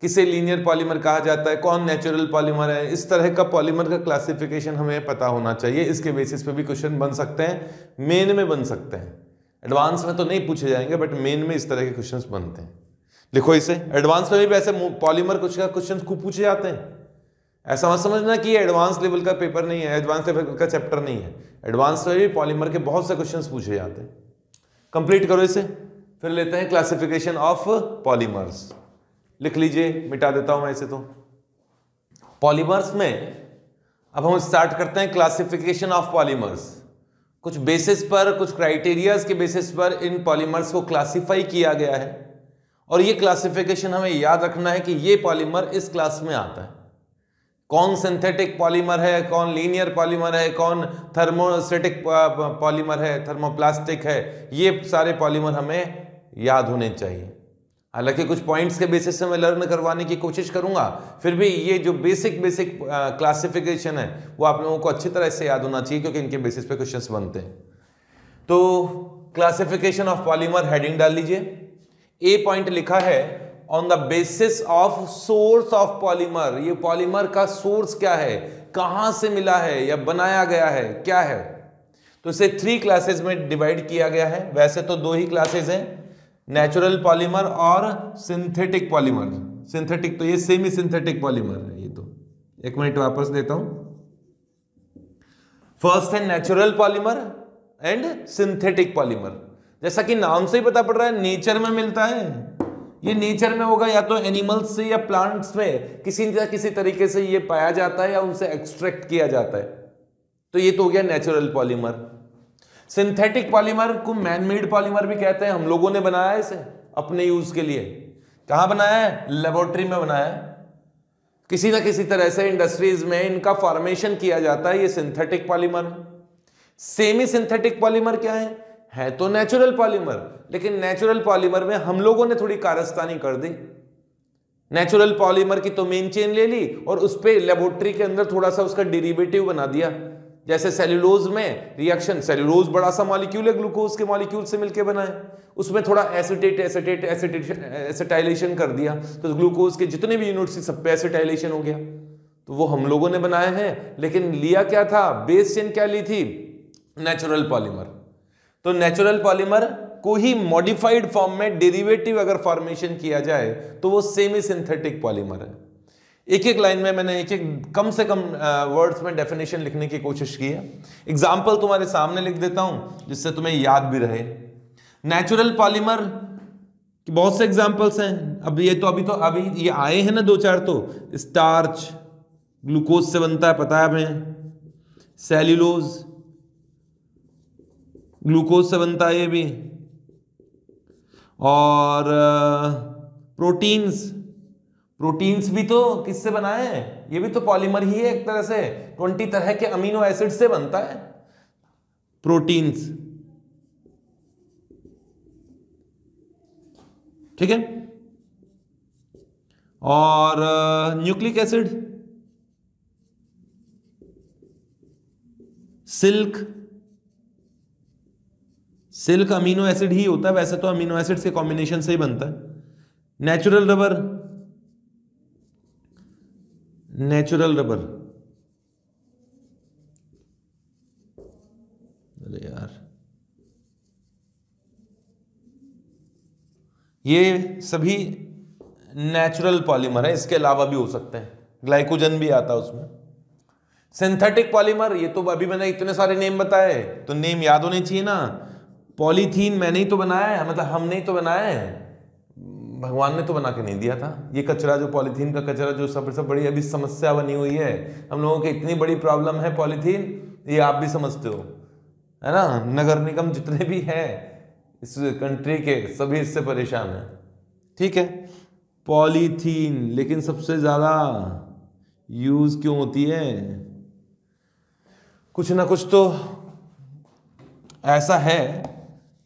किसे लीनियर पॉलीमर कहा जाता है, कौन नेचुरल पॉलीमर है, इस तरह का पॉलीमर का क्लासिफिकेशन हमें पता होना चाहिए। इसके बेसिस पे भी क्वेश्चन बन सकते हैं, मेन में बन सकते हैं, एडवांस में तो नहीं पूछे जाएंगे बट मेन में इस तरह के क्वेश्चंस बनते हैं। लिखो इसे, एडवांस में भी ऐसे पॉलीमर कुछ का क्वेश्चंस खूब पूछे जाते हैं। ऐसा मत समझना कि ये एडवांस लेवल का पेपर नहीं है, एडवांस लेवल का चैप्टर नहीं है। एडवांस में भी पॉलीमर के बहुत से क्वेश्चंस पूछे जाते हैं। कंप्लीट करो इसे, फिर लेते हैं क्लासिफिकेशन ऑफ पॉलीमर्स। लिख लीजिए, मिटा देता हूं मैं इसे। तो पॉलीमर्स में अब हम स्टार्ट करते हैं क्लासिफिकेशन ऑफ पॉलीमर्स। कुछ बेसिस पर, कुछ क्राइटेरियाज के बेसिस पर इन पॉलीमर्स को क्लासिफाई किया गया है, और ये क्लासिफिकेशन हमें याद रखना है कि ये पॉलीमर इस क्लास में आता है। कौन सिंथेटिक पॉलीमर है, कौन लीनियर पॉलीमर है, कौन थर्मोस्टेटिक पॉलीमर है, थर्मोप्लास्टिक है, ये सारे पॉलीमर हमें याद होने चाहिए। हालांकि कुछ पॉइंट्स के बेसिस से मैं लर्न करवाने की कोशिश करूंगा, फिर भी ये जो बेसिक क्लासिफिकेशन है वो आप लोगों को अच्छी तरह से याद होना चाहिए, क्योंकि इनके बेसिस पे क्वेश्चंस बनते हैं। तो क्लासिफिकेशन ऑफ पॉलीमर हेडिंग डाल लीजिए। ए पॉइंट लिखा है on the basis of source of polymer. ये पॉलीमर का सोर्स क्या है, कहां से मिला है या बनाया गया है, क्या है। तो इसे 3 क्लासेस में डिवाइड किया गया है। वैसे तो 2 ही क्लासेस हैं, नेचुरल पॉलीमर और सिंथेटिक पॉलीमर। सिंथेटिक तो ये सेमी सिंथेटिक पॉलीमर है। ये तो 1 मिनट वापस देता हूं। फर्स्ट है natural polymer and synthetic polymer. जैसा कि नाम से ही पता पड़ रहा है, नेचर में मिलता है। ये नेचर में होगा या तो एनिमल्स से या प्लांट्स में किसी तरीके से ये पाया जाता है या उनसे एक्सट्रैक्ट किया जाता है। तो ये तो हो गया नेचुरल पॉलीमर। सिंथेटिक पॉलीमर को मैनमेड पॉलीमर भी कहते हैं। हम लोगों ने बनाया है इसे अपने यूज के लिए। कहां बनाया है? लेबोरेटरी में बनाया है। किसी ना किसी तरह से इंडस्ट्रीज में इनका फॉर्मेशन किया जाता है। ये synthetic polymer. Semi synthetic polymer क्या है तो नेचुरल पॉलीमर, लेकिन नेचुरल पॉलीमर में हम लोगों ने थोड़ी कारस्तानी कर दी। नेचुरल पॉलीमर की तो मेन चेन ले ली और उस पे लेबोरेटरी के अंदर थोड़ा सा उसका डेरिवेटिव बना दिया। जैसे सेल्यूलोज में रिएक्शन, सेल्यूलोज बड़ा सा मॉलिक्यूल है, ग्लूकोज के मॉलिक्यूल से मिलकर बना है, उसमें थोड़ा एसिटाइलेशन कर दिया, तो ग्लूकोज के जितने भी यूनिट्स सब पे एसिटाइलेशन हो गया। तो वो हम लोगों ने बनाए हैं, लेकिन लिया क्या था, बेस चेन क्या ली थी? Natural polymer. तो नेचुरल पॉलीमर को ही मॉडिफाइड फॉर्म में डेरिवेटिव अगर फॉर्मेशन किया जाए तो वो सेमी सिंथेटिक पॉलीमर है। एक एक लाइन में मैंने एक कम से कम वर्ड्स में डेफिनेशन लिखने की कोशिश की है। एग्जाम्पल तुम्हारे सामने लिख देता हूं जिससे तुम्हें याद भी रहे। नेचुरल पॉलीमर की बहुत से एग्जाम्पल्स हैं। अब ये आए हैं ना 2-4। तो स्टार्च ग्लूकोज से बनता है, पता है हमें। सेल्यूलोज ग्लूकोज से बनता है ये भी। और प्रोटीन्स भी तो किससे बनाए हैं? ये भी तो पॉलीमर ही है एक तरह से। 20 तरह के अमीनो एसिड से बनता है प्रोटीन्स। ठीक है। और nucleic acid, silk amino acid ही होता है। वैसे तो अमीनो एसिड के कॉम्बिनेशन से ही बनता है। नेचुरल रबर अरे यार, ये सभी नेचुरल पॉलीमर है। इसके अलावा भी हो सकते हैं, ग्लाइकोजन भी आता है उसमें। सिंथेटिक पॉलीमर, ये तो अभी मैंने इतने सारे नेम बताए, तो नेम याद होने चाहिए ना। पॉलीथीन मैंने ही तो बनाया है, मतलब हमने ही तो बनाया है, भगवान ने तो बना के नहीं दिया था। ये कचरा, जो पॉलीथीन का कचरा, जो सबसे बड़ी अभी समस्या बनी हुई है हम लोगों की, इतनी बड़ी प्रॉब्लम है पॉलीथीन, ये आप भी समझते हो, है ना। नगर निगम जितने भी हैं इस कंट्री के, सभी इससे परेशान हैं। ठीक है, पॉलीथीन, लेकिन सबसे ज्यादा यूज क्यों होती है? कुछ ना कुछ तो ऐसा है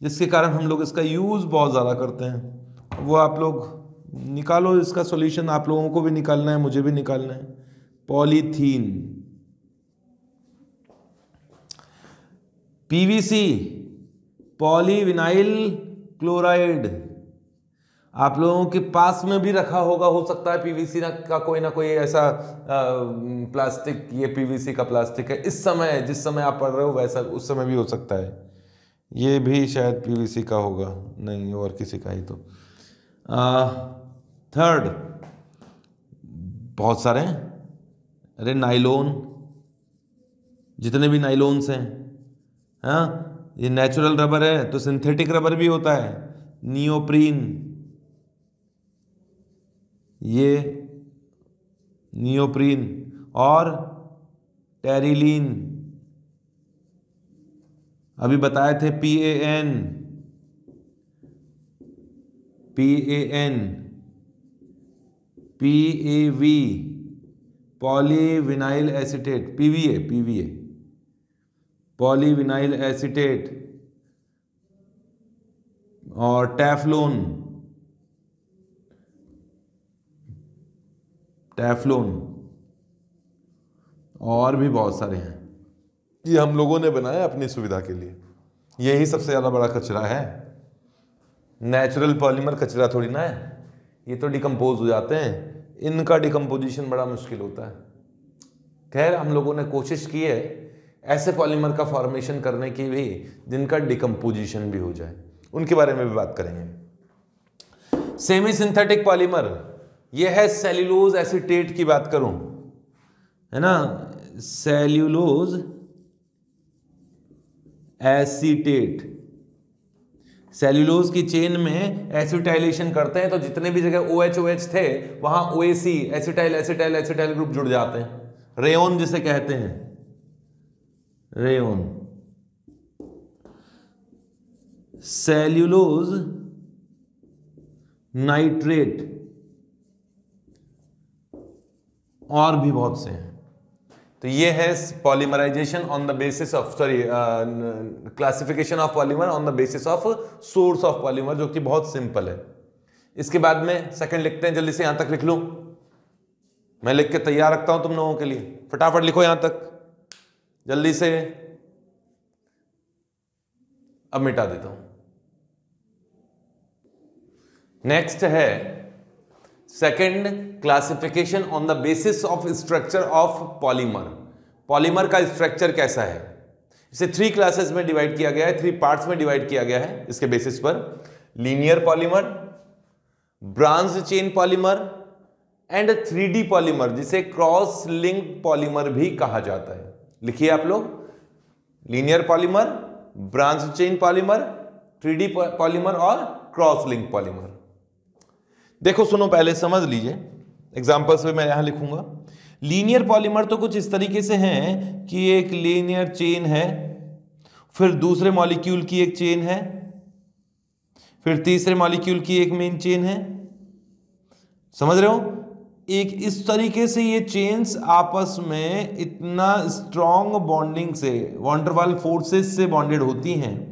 जिसके कारण हम लोग इसका यूज बहुत ज्यादा करते हैं। वो आप लोग निकालो इसका सॉल्यूशन, आप लोगों को भी निकालना है, मुझे भी निकालना है। पॉलीथीन, पीवीसी, पॉलीविनाइल क्लोराइड, आप लोगों के पास में भी रखा होगा, हो सकता है पीवीसी का कोई ना कोई ऐसा प्लास्टिक। ये पीवीसी का प्लास्टिक है इस समय, जिस समय आप पढ़ रहे हो वैसा उस समय भी हो सकता है। ये भी शायद पीवीसी का होगा, नहीं और किसी का ही। तो थर्ड, बहुत सारे हैं। अरे नाइलोन, जितने भी नाइलोन्स हैं, हाँ, ये नेचुरल रबर है, तो सिंथेटिक रबर भी होता है, नियोप्रीन, ये नियोप्रीन, और टेरिलीन, अभी बताए थे PAN, PAV, polyvinyl acetate, PVA, polyvinyl acetate, और टैफ्लोन, और भी बहुत सारे हैं। ये हम लोगों ने बनाया अपनी सुविधा के लिए। यही सबसे ज़्यादा बड़ा कचरा है। नेचुरल पॉलीमर कचरा थोड़ी ना है, ये तो डिकम्पोज हो जाते हैं, इनका डिकम्पोजिशन बड़ा मुश्किल होता है। खैर, हम लोगों ने कोशिश की है ऐसे पॉलीमर का फॉर्मेशन करने की भी जिनका डिकम्पोजिशन भी हो जाए, उनके बारे में भी बात करेंगे। सेमी सिंथेटिक पॉलीमर, यह है सेल्यूलोज एसीटेट की बात करूं, है ना, सेल्यूलोज एसीटेट, सेल्यूलोज की चेन में एसिटाइलेशन करते हैं तो जितने भी जगह OH थे वहां OAC, एसिटाइल ग्रुप जुड़ जाते हैं, रेयोन जिसे कहते हैं, रेयोन। सेल्यूलोज नाइट्रेट, और भी बहुत से हैं। तो ये है polymerisation on the basis of classification of polymer on the basis of source of polymer, जो कि बहुत सिंपल है। इसके बाद में सेकंड लिखते हैं, जल्दी से यहां तक लिख लूं, मैं लिख के तैयार रखता हूं तुम लोगों के लिए, फटाफट लिखो यहां तक जल्दी से, अब मिटा देता हूं। नेक्स्ट है second, classification on the basis of structure of polymer. Polymer का स्ट्रक्चर कैसा है, इसे 3 क्लासेस में डिवाइड किया गया है, 3 पार्ट्स में डिवाइड किया गया है इसके बेसिस पर। Linear polymer, branch chain polymer and 3D polymer, जिसे क्रॉस लिंक पॉलीमर भी कहा जाता है। लिखिए आप लोग, linear polymer, branch chain polymer, 3D polymer और क्रॉस लिंक पॉलीमर। देखो सुनो, पहले समझ लीजिए, एग्जांपल्स में मैं यहां लिखूंगा। लीनियर पॉलीमर तो कुछ इस तरीके से हैं कि एक लीनियर चेन है, फिर दूसरे मॉलिक्यूल की एक चेन है, फिर तीसरे मॉलिक्यूल की एक मेन चेन है, समझ रहे हो। एक इस तरीके से ये चेन्स आपस में इतना स्ट्रॉन्ग बॉन्डिंग से, वॉन्डरवाल फोर्सेस से बॉन्डेड होती हैं।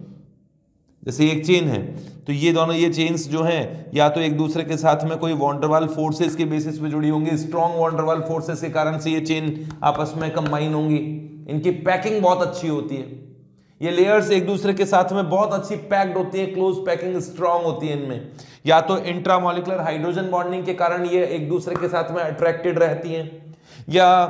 जैसे एक चेन है तो ये दोनों, ये चेन्स जो हैं या तो एक दूसरे के साथ में कोई वॉन्डरवाल फोर्सेस के बेसिस पे जुड़ी होंगी, स्ट्रॉन्ग वॉन्डरवाल फोर्सेस के कारण से ये चेन आपस में कंबाइन होंगी। इनकी पैकिंग बहुत अच्छी होती है, ये लेयर्स एक दूसरे के साथ में बहुत अच्छी पैक्ड होती है, क्लोज पैकिंग स्ट्रॉन्ग होती है इनमें। या तो इंट्रामॉलिक्यूलर हाइड्रोजन बॉन्डिंग के कारण ये एक दूसरे के साथ में अट्रैक्टेड रहती हैं, या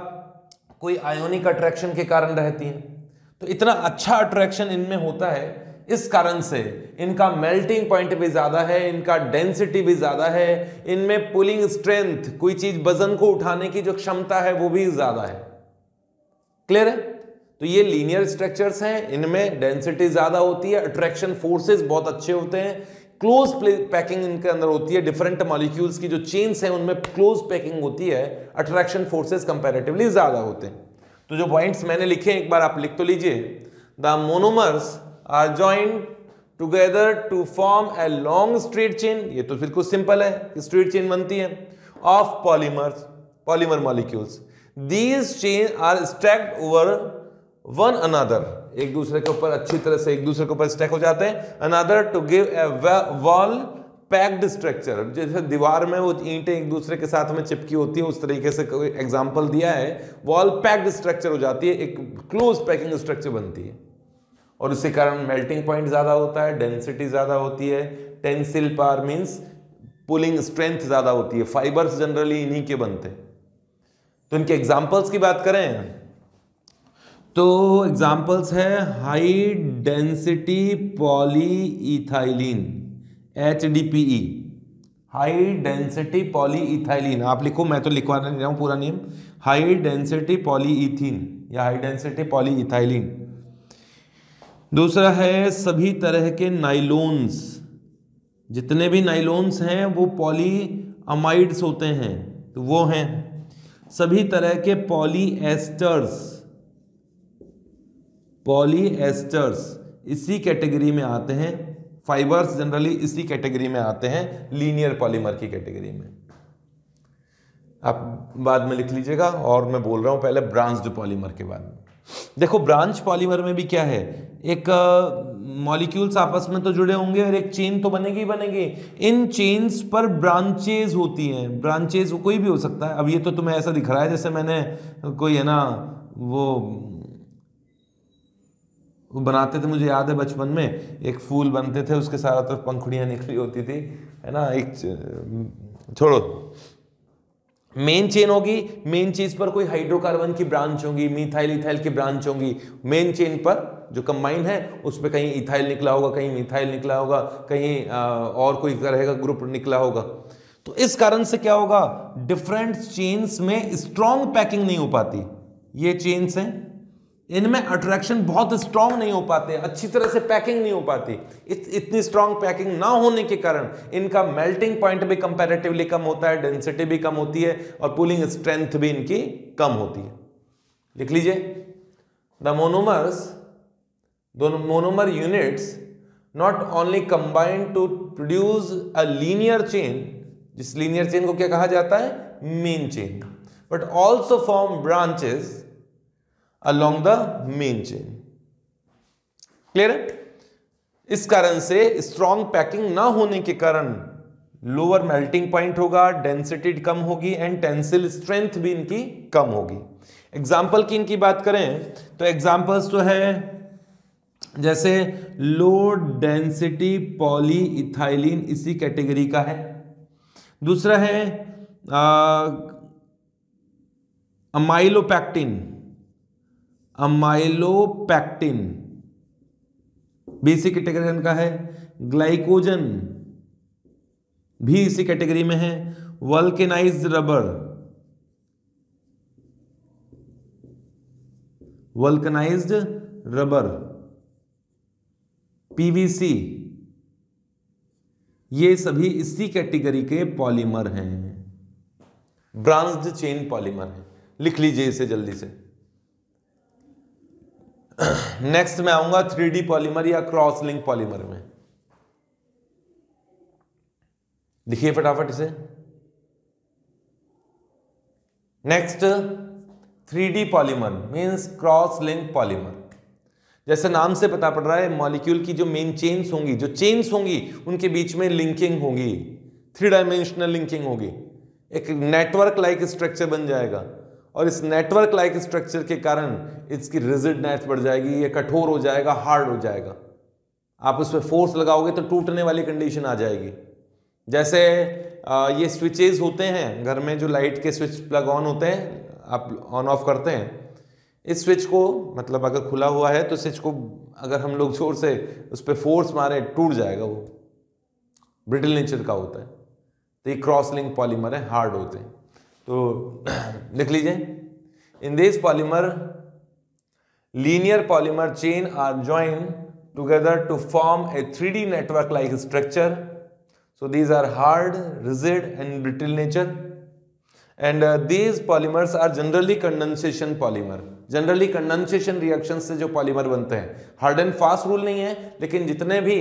कोई आयोनिक अट्रैक्शन के कारण रहती हैं। तो इतना अच्छा अट्रैक्शन इनमें होता है, इस कारण से इनका मेल्टिंग पॉइंट भी ज्यादा है, इनका डेंसिटी भी ज्यादा है, इनमें पुलिंग स्ट्रेंथ, कोई चीज वजन को उठाने की जो क्षमता है वो भी ज्यादा है। क्लियर है। तो ये लीनियर स्ट्रक्चर्स हैं, इनमें डेंसिटी ज्यादा होती है, अट्रैक्शन फोर्सेस बहुत अच्छे होते हैं, क्लोज पैकिंग इनके अंदर होती है, डिफरेंट मॉलिक्यूल्स की जो चेन्स हैं उनमें क्लोज पैकिंग होती है, अट्रैक्शन फोर्सेस कंपैरेटिवली ज्यादा होते हैं। तो जो पॉइंट्स मैंने लिखे एक बार आप लिख तो लीजिए। The monomers are joined together to form a long straight chain, ये तो बिल्कुल सिंपल है, स्ट्रेट चेन बनती है, of polymer molecules. These chain are stacked over one another, एक दूसरे के ऊपर अच्छी तरह से एक दूसरे के ऊपर स्टैक हो जाते हैं। Another to give a wall packed structure, जैसे दीवार में वो ईंटें एक दूसरे के साथ में चिपकी होती है, उस तरीके से कोई एग्जांपल दिया है, वॉल पैक्ड स्ट्रक्चर हो जाती है, एक क्लोज पैकिंग स्ट्रक्चर बनती है, और इसके कारण मेल्टिंग पॉइंट ज्यादा होता है, डेंसिटी ज्यादा होती है, tensile power means pulling strength ज्यादा होती है। फाइबर्स जनरली इन्हीं के बनते हैं। तो इनके एग्जांपल्स की बात करें तो एग्जांपल्स है high density polyethylene, HDPE, high density polyethylene. आप लिखो, मैं तो लिखवा नहीं रहा हूं पूरा नेम, हाई डेंसिटी पॉलीइथीन या हाई डेंसिटी पॉलीइथाइलिन। दूसरा है सभी तरह के नाइलोन्स, जितने भी नाइलोन्स हैं वो पॉली अमाइड्स होते हैं, तो वो हैं सभी तरह के पॉलीएस्टर्स, पॉलीएस्टर्स इसी कैटेगरी में आते हैं। फाइबर्स जनरली इसी कैटेगरी में आते हैं, लीनियर पॉलीमर की कैटेगरी में। आप बाद में लिख लीजिएगा, और मैं बोल रहा हूं पहले ब्रांच्ड पॉलीमर के बारे में। देखो ब्रांच पॉलीमर में भी क्या है, एक मॉलिक्यूल्स आपस में तो जुड़े होंगे और एक चेन तो बनेगी ही बनेगी। इन चेन्स पर ब्रांचेज होती हैं, ब्रांचेज कोई भी हो सकता है। अब ये तो तुम्हें ऐसा दिख रहा है जैसे मैंने कोई है ना वो बनाते थे, मुझे याद है बचपन में एक फूल बनते थे, उसके सारा तरफ पंखुड़ियां निकली होती थी, है ना। एक छोड़ो, मेन चेन होगी, मेन चीज पर कोई हाइड्रोकार्बन की ब्रांच होगी, मिथाइल इथाइल की ब्रांच होगी। मेन चेन पर जो कंबाइन है उस पर कहीं इथाइल निकला होगा, कहीं मिथाइल निकला होगा, कहीं और कोई तरह का ग्रुप निकला होगा। तो इस कारण से क्या होगा, डिफरेंट चेन्स में स्ट्रॉन्ग पैकिंग नहीं हो पाती। ये चेन्स हैं, इनमें अट्रैक्शन बहुत स्ट्रांग नहीं हो पाते, अच्छी तरह से पैकिंग नहीं हो पाती। इतनी स्ट्रांग पैकिंग ना होने के कारण इनका मेल्टिंग पॉइंट भी कंपैरेटिवली कम होता है, डेंसिटी भी कम होती है, और पुलिंग स्ट्रेंथ भी इनकी कम होती है। लिख लीजिए, द मोनोमर्स, दोनों monomer units not only combine to produce a linear chain, जिस लीनियर चेन को क्या कहा जाता है, main chain, but also form branches along the main chain। Clear है। इस कारण से स्ट्रॉन्ग पैकिंग ना होने के कारण लोअर मेल्टिंग पॉइंट होगा, डेंसिटी कम होगी, एंड टेंसिल स्ट्रेंथ भी इनकी कम होगी। एग्जाम्पल की इनकी बात करें तो एग्जाम्पल्स तो है जैसे लो डेंसिटी पॉली इथाइलिन, इसी कैटेगरी का है। दूसरा है अमाइलोपैक्टिन, अमाइलोपैक्टिन भी इसी कैटेगरी का है। ग्लाइकोजन भी इसी कैटेगरी में है। Vulcanised rubber, vulcanised rubber, PVC, ये सभी इसी कैटेगरी के पॉलीमर हैं, ब्रांच्ड चेन पॉलीमर हैं। लिख लीजिए इसे जल्दी से। नेक्स्ट मैं आऊंगा 3D पॉलीमर या क्रॉस लिंक पॉलीमर में। देखिए फटाफट इसे। Next 3D polymer means cross link polymer. जैसे नाम से पता पड़ रहा है, मॉलिक्यूल की जो मेन चेन्स होंगी, जो चेन्स होंगी उनके बीच में लिंकिंग होगी, 3 डायमेंशनल लिंकिंग होगी, एक नेटवर्क लाइक स्ट्रक्चर बन जाएगा। और इस नेटवर्क लाइक स्ट्रक्चर के कारण इसकी रिजिडनेस बढ़ जाएगी, ये कठोर हो जाएगा, हार्ड हो जाएगा। आप उस पर फोर्स लगाओगे तो टूटने वाली कंडीशन आ जाएगी। जैसे ये स्विचेस होते हैं घर में, जो लाइट के स्विच प्लग ऑन होते हैं, आप ऑन ऑफ करते हैं। इस स्विच को मतलब अगर खुला हुआ है तो स्विच को अगर हम लोग जोर से उस पर फोर्स मारे टूट जाएगा, वो ब्रिटल नेचर का होता है। तो ये क्रॉस लिंक पॉलीमर है, हार्ड होते हैं। तो लिख लीजिए, in this polymer linear polymer chain are join together to form a 3D network like structure. So these are hard, rigid and brittle nature, and these polymers are generally condensation polymer। Generally condensation reaction से जो polymer बनते हैं, hard and fast rule नहीं है, लेकिन जितने भी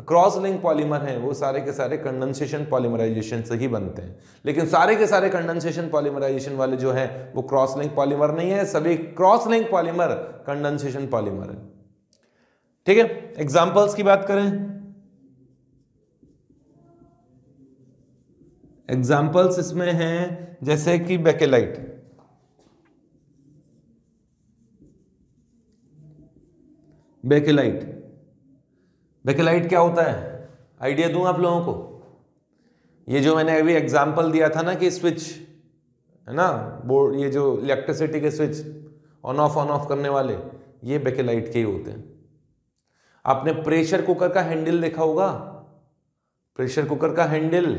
cross link polymer हैं वो सारे के सारे कंडेंसेशन पॉलीमराइजेशन से ही बनते हैं। लेकिन सारे के सारे कंडेंसेशन पॉलीमराइजेशन वाले जो है वो क्रॉस लिंक पॉलीमर नहीं है, सभी cross link polymer condensation polymer है। ठीक है, एग्जाम्पल्स की बात करें, एग्जाम्पल्स इसमें हैं जैसे कि बेकेलाइट, बेकेलाइट, बेकेलाइट क्या होता है, आइडिया दूं आप लोगों को। ये जो मैंने अभी एग्जाम्पल दिया था ना कि स्विच है ना, बोर्ड, ये जो इलेक्ट्रिसिटी के स्विच ऑन ऑफ करने वाले, ये बेकेलाइट के ही होते हैं। आपने प्रेशर कुकर का हैंडल देखा होगा, प्रेशर कुकर का हैंडल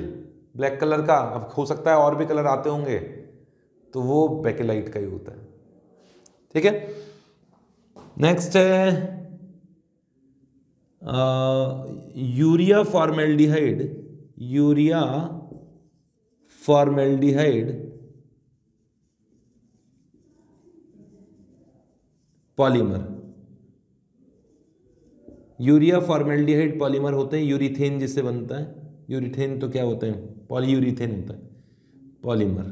ब्लैक कलर का, अब हो सकता है और भी कलर आते होंगे, तो वो बेकेलाइट का ही होता है। ठीक है, नेक्स्ट है urea formaldehyde polymer. Urea formaldehyde polymer होते हैं, यूरिथेन जिससे बनता है। यूरिथेन तो क्या होता है, पॉलीयूरिथेन होता है पॉलीमर,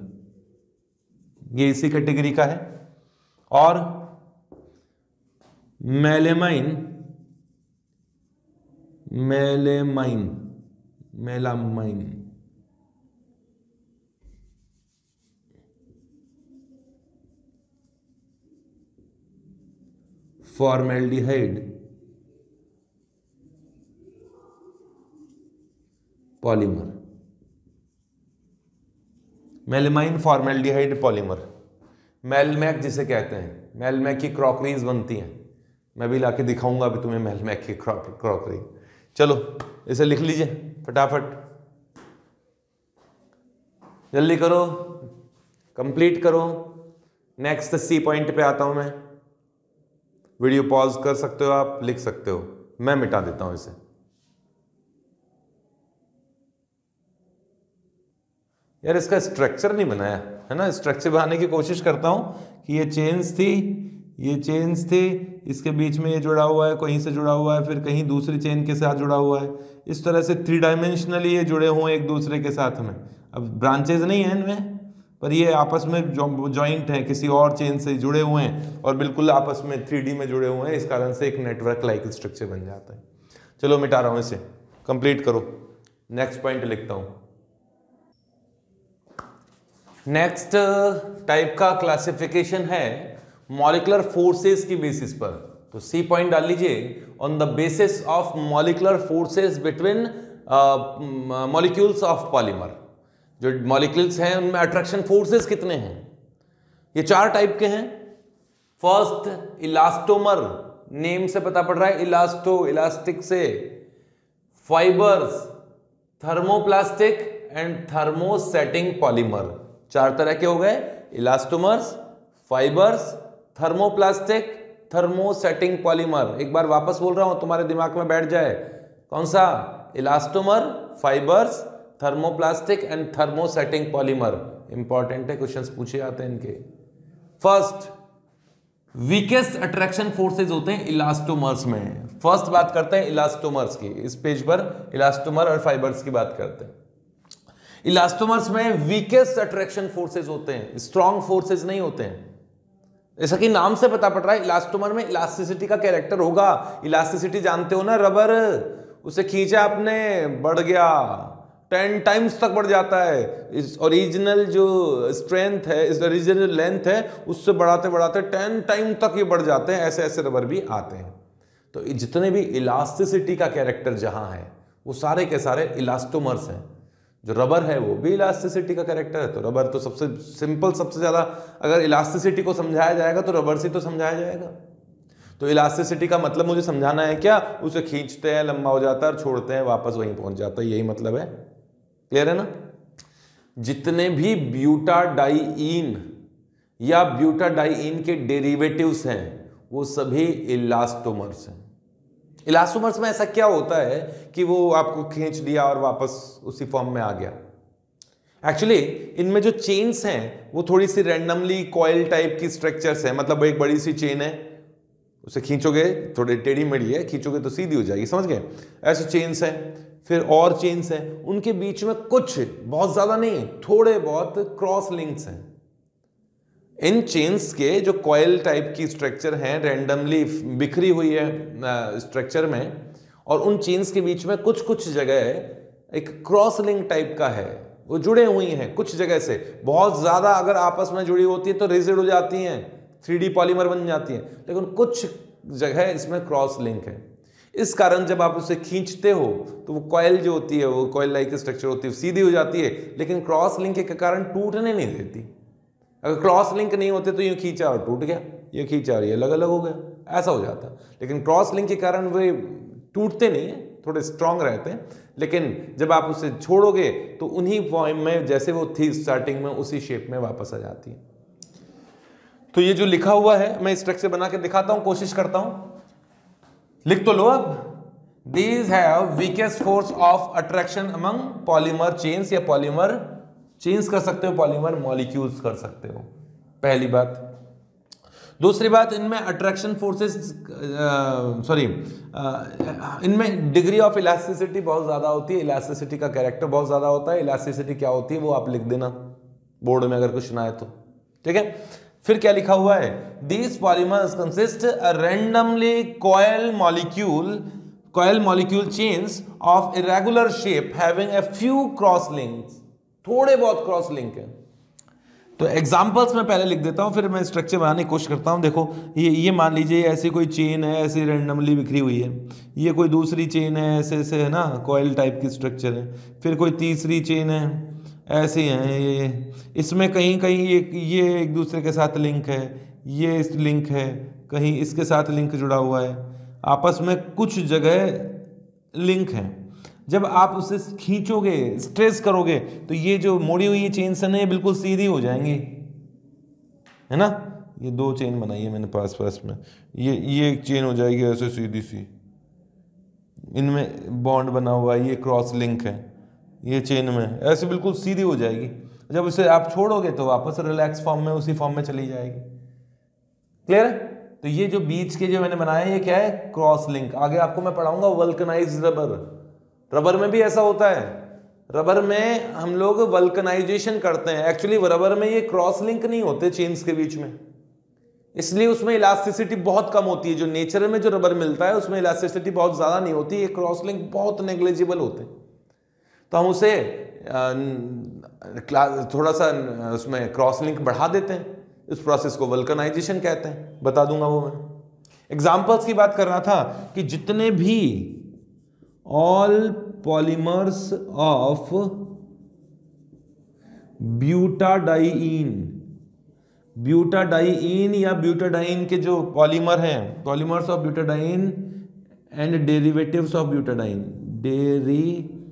ये इसी कैटेगरी का है। और melamine formaldehyde polymer, melamine formaldehyde polymer, melmac जिसे कहते हैं। मेलमैक की क्रॉकरीज बनती हैं, मैं भी लाके दिखाऊंगा अभी तुम्हें मेलमैक की क्रॉकरी। चलो इसे लिख लीजिए फटाफट, जल्दी करो, कंप्लीट करो। नेक्स्ट सी पॉइंट पे आता हूं मैं। वीडियो पॉज कर सकते हो आप, लिख सकते हो, मैं मिटा देता हूं इसे। यार इसका स्ट्रक्चर नहीं बनाया है ना, स्ट्रक्चर बनाने की कोशिश करता हूं कि ये चेन्स थी, ये चेन्स थी, इसके बीच में ये जुड़ा हुआ है, कहीं से जुड़ा हुआ है, फिर कहीं दूसरी चेन के साथ जुड़ा हुआ है। इस तरह से 3 डायमेंशनली ये जुड़े हुए एक दूसरे के साथ में। अब ब्रांचेज नहीं है इनमें, पर ये आपस में जॉइंट है, किसी और चेन से जुड़े हुए हैं और बिल्कुल आपस में 3D में जुड़े हुए हैं। इस कारण से एक नेटवर्क लाइक स्ट्रक्चर बन जाता है। चलो मिटा रहा हूं इसे, कंप्लीट करो। नेक्स्ट पॉइंट लिखता हूं। नेक्स्ट टाइप का क्लासिफिकेशन है मॉलिक्यूलर फोर्सेस की बेसिस पर। तो सी पॉइंट डाल लीजिए, on the basis of molecular forces between molecules of polymer. जो मॉलिक्यूल्स हैं उनमें अट्रैक्शन फोर्सेस कितने हैं? ये 4 टाइप के हैं। फर्स्ट इलास्टोमर, नेम से पता पड़ रहा है, इलास्टिक से। Fibres, thermoplastic and thermosetting polymer. 4 तरह के हो गए, elastomers, fibres, thermoplastic, thermosetting polymer. एक बार वापस बोल रहा हूं, तुम्हारे दिमाग में बैठ जाए। कौन सा? Elastomer, fibres, thermoplastic and thermosetting polymer. Important है, क्वेश्चंस पूछे जाते हैं इनके। फर्स्ट, वीकेस्ट अट्रैक्शन फोर्सेज होते हैं इलास्टोमर्स में। फर्स्ट बात करते हैं इलास्टोमर्स की। इस पेज पर इलास्टोमर और फाइबर्स की बात करते हैं। इलास्टोमर्स में वीकेस्ट अट्रैक्शन फोर्सेज होते हैं, स्ट्रॉन्ग फोर्सेज नहीं होते हैं। जैसा कि नाम से पता पड़ रहा है, इलास्टोमर में इलास्टिसिटी का कैरेक्टर होगा। इलास्टिसिटी जानते हो ना, रबर, उसे खींचा आपने, बढ़ गया, 10 टाइम्स तक बढ़ जाता है। इस ओरिजिनल जो स्ट्रेंथ है, इस ओरिजिनल लेंथ है, उससे बढ़ाते बढ़ाते 10 टाइम तक ये बढ़ जाते हैं। ऐसे ऐसे रबर भी आते हैं। तो जितने भी इलास्टिसिटी का कैरेक्टर जहां है, वो सारे के सारे इलास्टोमर्स हैं। जो रबर है वो भी इलास्टिसिटी का कैरेक्टर है। तो रबर तो सबसे सिंपल, सबसे ज्यादा अगर इलास्टिसिटी को समझाया जाएगा तो रबर से तो समझाया जाएगा। तो इलास्टिसिटी का मतलब मुझे समझाना है क्या? उसे खींचते हैं, लंबा हो जाता है, और छोड़ते हैं, वापस वहीं पहुंच जाता है, यही मतलब है। क्लियर है ना? जितने भी ब्यूटाडाइईन या ब्यूटाडाइईन के डेरिवेटिव्स हैं वो सभी इलास्टोमर्स हैं। इलास्टोमर्स में ऐसा क्या होता है कि वो आपको खींच दिया और वापस उसी फॉर्म में आ गया? एक्चुअली इनमें जो चेन्स हैं वो थोड़ी सी रैंडमली कॉइल टाइप की स्ट्रक्चर्स है। मतलब एक बड़ी सी चेन है, उसे खींचोगे, थोड़ी टेढ़ी मेढ़ी है, खींचोगे तो सीधी हो जाएगी, समझ गए? ऐसे चेन्स हैं, फिर और चेन्स हैं, उनके बीच में कुछ, बहुत ज्यादा नहीं, थोड़े बहुत क्रॉस लिंक्स हैं। इन चेन्स के जो कॉइल टाइप की स्ट्रक्चर हैं, रैंडमली बिखरी हुई है स्ट्रक्चर में, और उन चेन्स के बीच में कुछ कुछ जगह एक क्रॉस लिंक टाइप का है, वो जुड़े हुई हैं कुछ जगह से। बहुत ज्यादा अगर आपस में जुड़ी होती है तो रिजिड हो जाती हैं, 3D पॉलीमर बन जाती हैं, लेकिन कुछ जगह इसमें क्रॉस लिंक है। इस कारण जब आप उसे खींचते हो तो वो कॉइल जो होती है, वो कॉइल लाइक स्ट्रक्चर होती है, सीधी हो जाती है, लेकिन क्रॉस लिंक के कारण टूटने नहीं देती। अगर क्रॉस लिंक नहीं होते तो यूं खींचा और टूट गया, ये खींचा और ये अलग अलग हो गया, ऐसा हो जाता। लेकिन क्रॉस लिंक के कारण वे टूटते नहीं है, थोड़े स्ट्रांग रहते हैं। लेकिन जब आप उसे छोड़ोगे तो उन्हीं फॉर्म में जैसे वो थी स्टार्टिंग में, उसी शेप में वापस आ जाती है। तो ये जो लिखा हुआ है, मैं स्ट्रक्चर बना के दिखाता हूं, कोशिश करता हूं, लिख तो लो अब। These have weakest force of attraction among polymer chains, या पॉलीमर चेन्स कर सकते हो, पॉलीमर मॉलिक्यूल्स कर सकते हो, पहली बात। दूसरी बात, इनमें अट्रैक्शन फोर्सेस इनमें डिग्री ऑफ इलास्टिसिटी बहुत ज़्यादा होती है, इलास्टिसिटी का कैरेक्टर बहुत ज़्यादा होता है। इलास्टिसिटी क्या होती है वो आप लिख देना बोर्ड में अगर कुछ ना है तो, ठीक है। फिर क्या लिखा हुआ है, these polymers consist a randomly coil molecule chains of irregular shape having a few cross links, थोड़े बहुत क्रॉस लिंक है। तो एग्जांपल्स में पहले लिख देता हूं, फिर मैं स्ट्रक्चर बनाने की कोशिश करता हूं। देखो ये मान लीजिए ऐसी कोई चेन है, ऐसी रैंडमली बिखरी हुई है, ये कोई दूसरी चेन है, ऐसे ऐसे है ना, कॉइल टाइप की स्ट्रक्चर है। फिर कोई तीसरी चेन है, ऐसे हैं ये, इसमें कहीं कहीं ये एक दूसरे के साथ लिंक है, ये इस लिंक है, कहीं इसके साथ लिंक जुड़ा हुआ है, आपस में कुछ जगह लिंक है। जब आप उसे खींचोगे, स्ट्रेस करोगे, तो ये जो मोड़ी हुई चेन्स है ना, ये बिल्कुल सीधी हो जाएंगी, है ना। ये दो चेन बनाई है मैंने पास पास में, ये एक चेन हो जाएगी ऐसे सीधी सी, इनमें बॉन्ड बना हुआ है, ये क्रॉस लिंक है, ये चेन में ऐसे बिल्कुल सीधी हो जाएगी। जब उसे आप छोड़ोगे तो वापस रिलैक्स फॉर्म में, उसी फॉर्म में चली जाएगी। क्लियर है। तो ये जो बीच के जो मैंने बनाए, ये क्या है, क्रॉस लिंक। आगे आपको मैं पढ़ाऊंगा वल्कनाइज्ड रबर में भी ऐसा होता है। रबर में हम लोग वल्कनाइजेशन करते हैं, एक्चुअली रबर में ये क्रॉस लिंक नहीं होते चेन्स के बीच में, इसलिए उसमें इलास्टिसिटी बहुत कम होती है। जो नेचर में जो रबर मिलता है उसमें इलास्टिसिटी बहुत ज्यादा नहीं होती, ये क्रॉस लिंक बहुत नेग्लिजिबल होते हैं। तो हम उसे थोड़ा सा उसमें क्रॉस लिंक बढ़ा देते हैं, इस प्रोसेस को वल्कनाइजेशन कहते हैं, बता दूंगा वो मैं। एग्जांपल्स की बात कर रहा था कि जितने भी ऑल पॉलीमर्स ऑफ ब्यूटाडाइइन या ब्यूटाडाइन के जो पॉलीमर हैं, polymers of butadiene and derivatives of butadiene, derivatives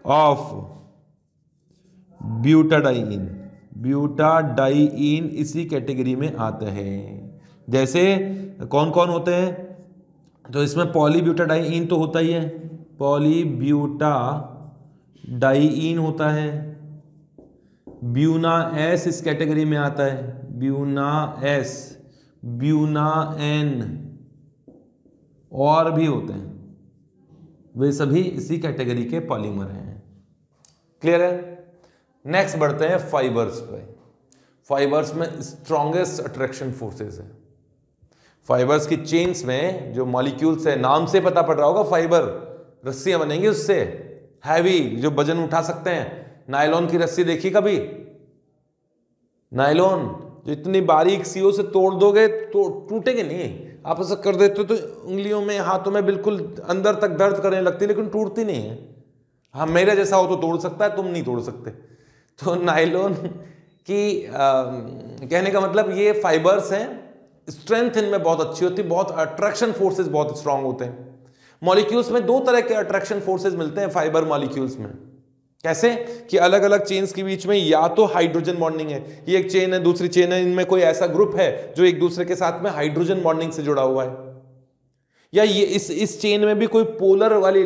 of butadiene इसी कैटेगरी में आते हैं। जैसे कौन कौन होते हैं, तो इसमें पॉलीब्यूटाडाइइन तो होता ही है, पॉलीब्यूटाडाइइन होता है, ब्यूना एस इस कैटेगरी में आता है, ब्यूना एस, ब्यूना एन, और भी होते हैं, वे सभी इसी कैटेगरी के पॉलीमर हैं। क्लियर है। नेक्स्ट बढ़ते हैं फाइबर्स पे। फाइबर्स में स्ट्रॉन्गेस्ट अट्रैक्शन फोर्सेस है। फाइबर्स की चेन्स में जो मॉलिक्यूल्स है, नाम से पता पड़ रहा होगा, फाइबर रस्सियां बनेंगी उससे, हैवी जो वजन उठा सकते हैं। नायलॉन की रस्सी देखी कभी, नायलॉन जो इतनी बारीक सियों से तोड़ दोगे तो टूटेंगे नहीं, आप ऐसा कर देते तो उंगलियों में, हाथों में बिल्कुल अंदर तक दर्द करने लगती, लेकिन टूटती नहीं है। हाँ, मेरे जैसा हो तो तोड़ सकता है, तुम नहीं तोड़ सकते। तो नायलॉन की कहने का मतलब ये फाइबर्स हैं, स्ट्रेंथ इनमें बहुत अच्छी होती है, बहुत अट्रैक्शन फोर्सेस बहुत स्ट्रांग होते हैं। मॉलिक्यूल्स में दो तरह के अट्रैक्शन फोर्सेस मिलते हैं फाइबर मॉलिक्यूल्स में। कैसे कि अलग अलग चेन्स के बीच में या तो हाइड्रोजन बॉन्डिंग है, ये एक चेन है, दूसरी चेन है, इनमें कोई ऐसा ग्रुप है जो एक दूसरे के साथ में हाइड्रोजन बॉन्डिंग से जुड़ा हुआ है, या ये इस चेन में भी कोई पोलर वाली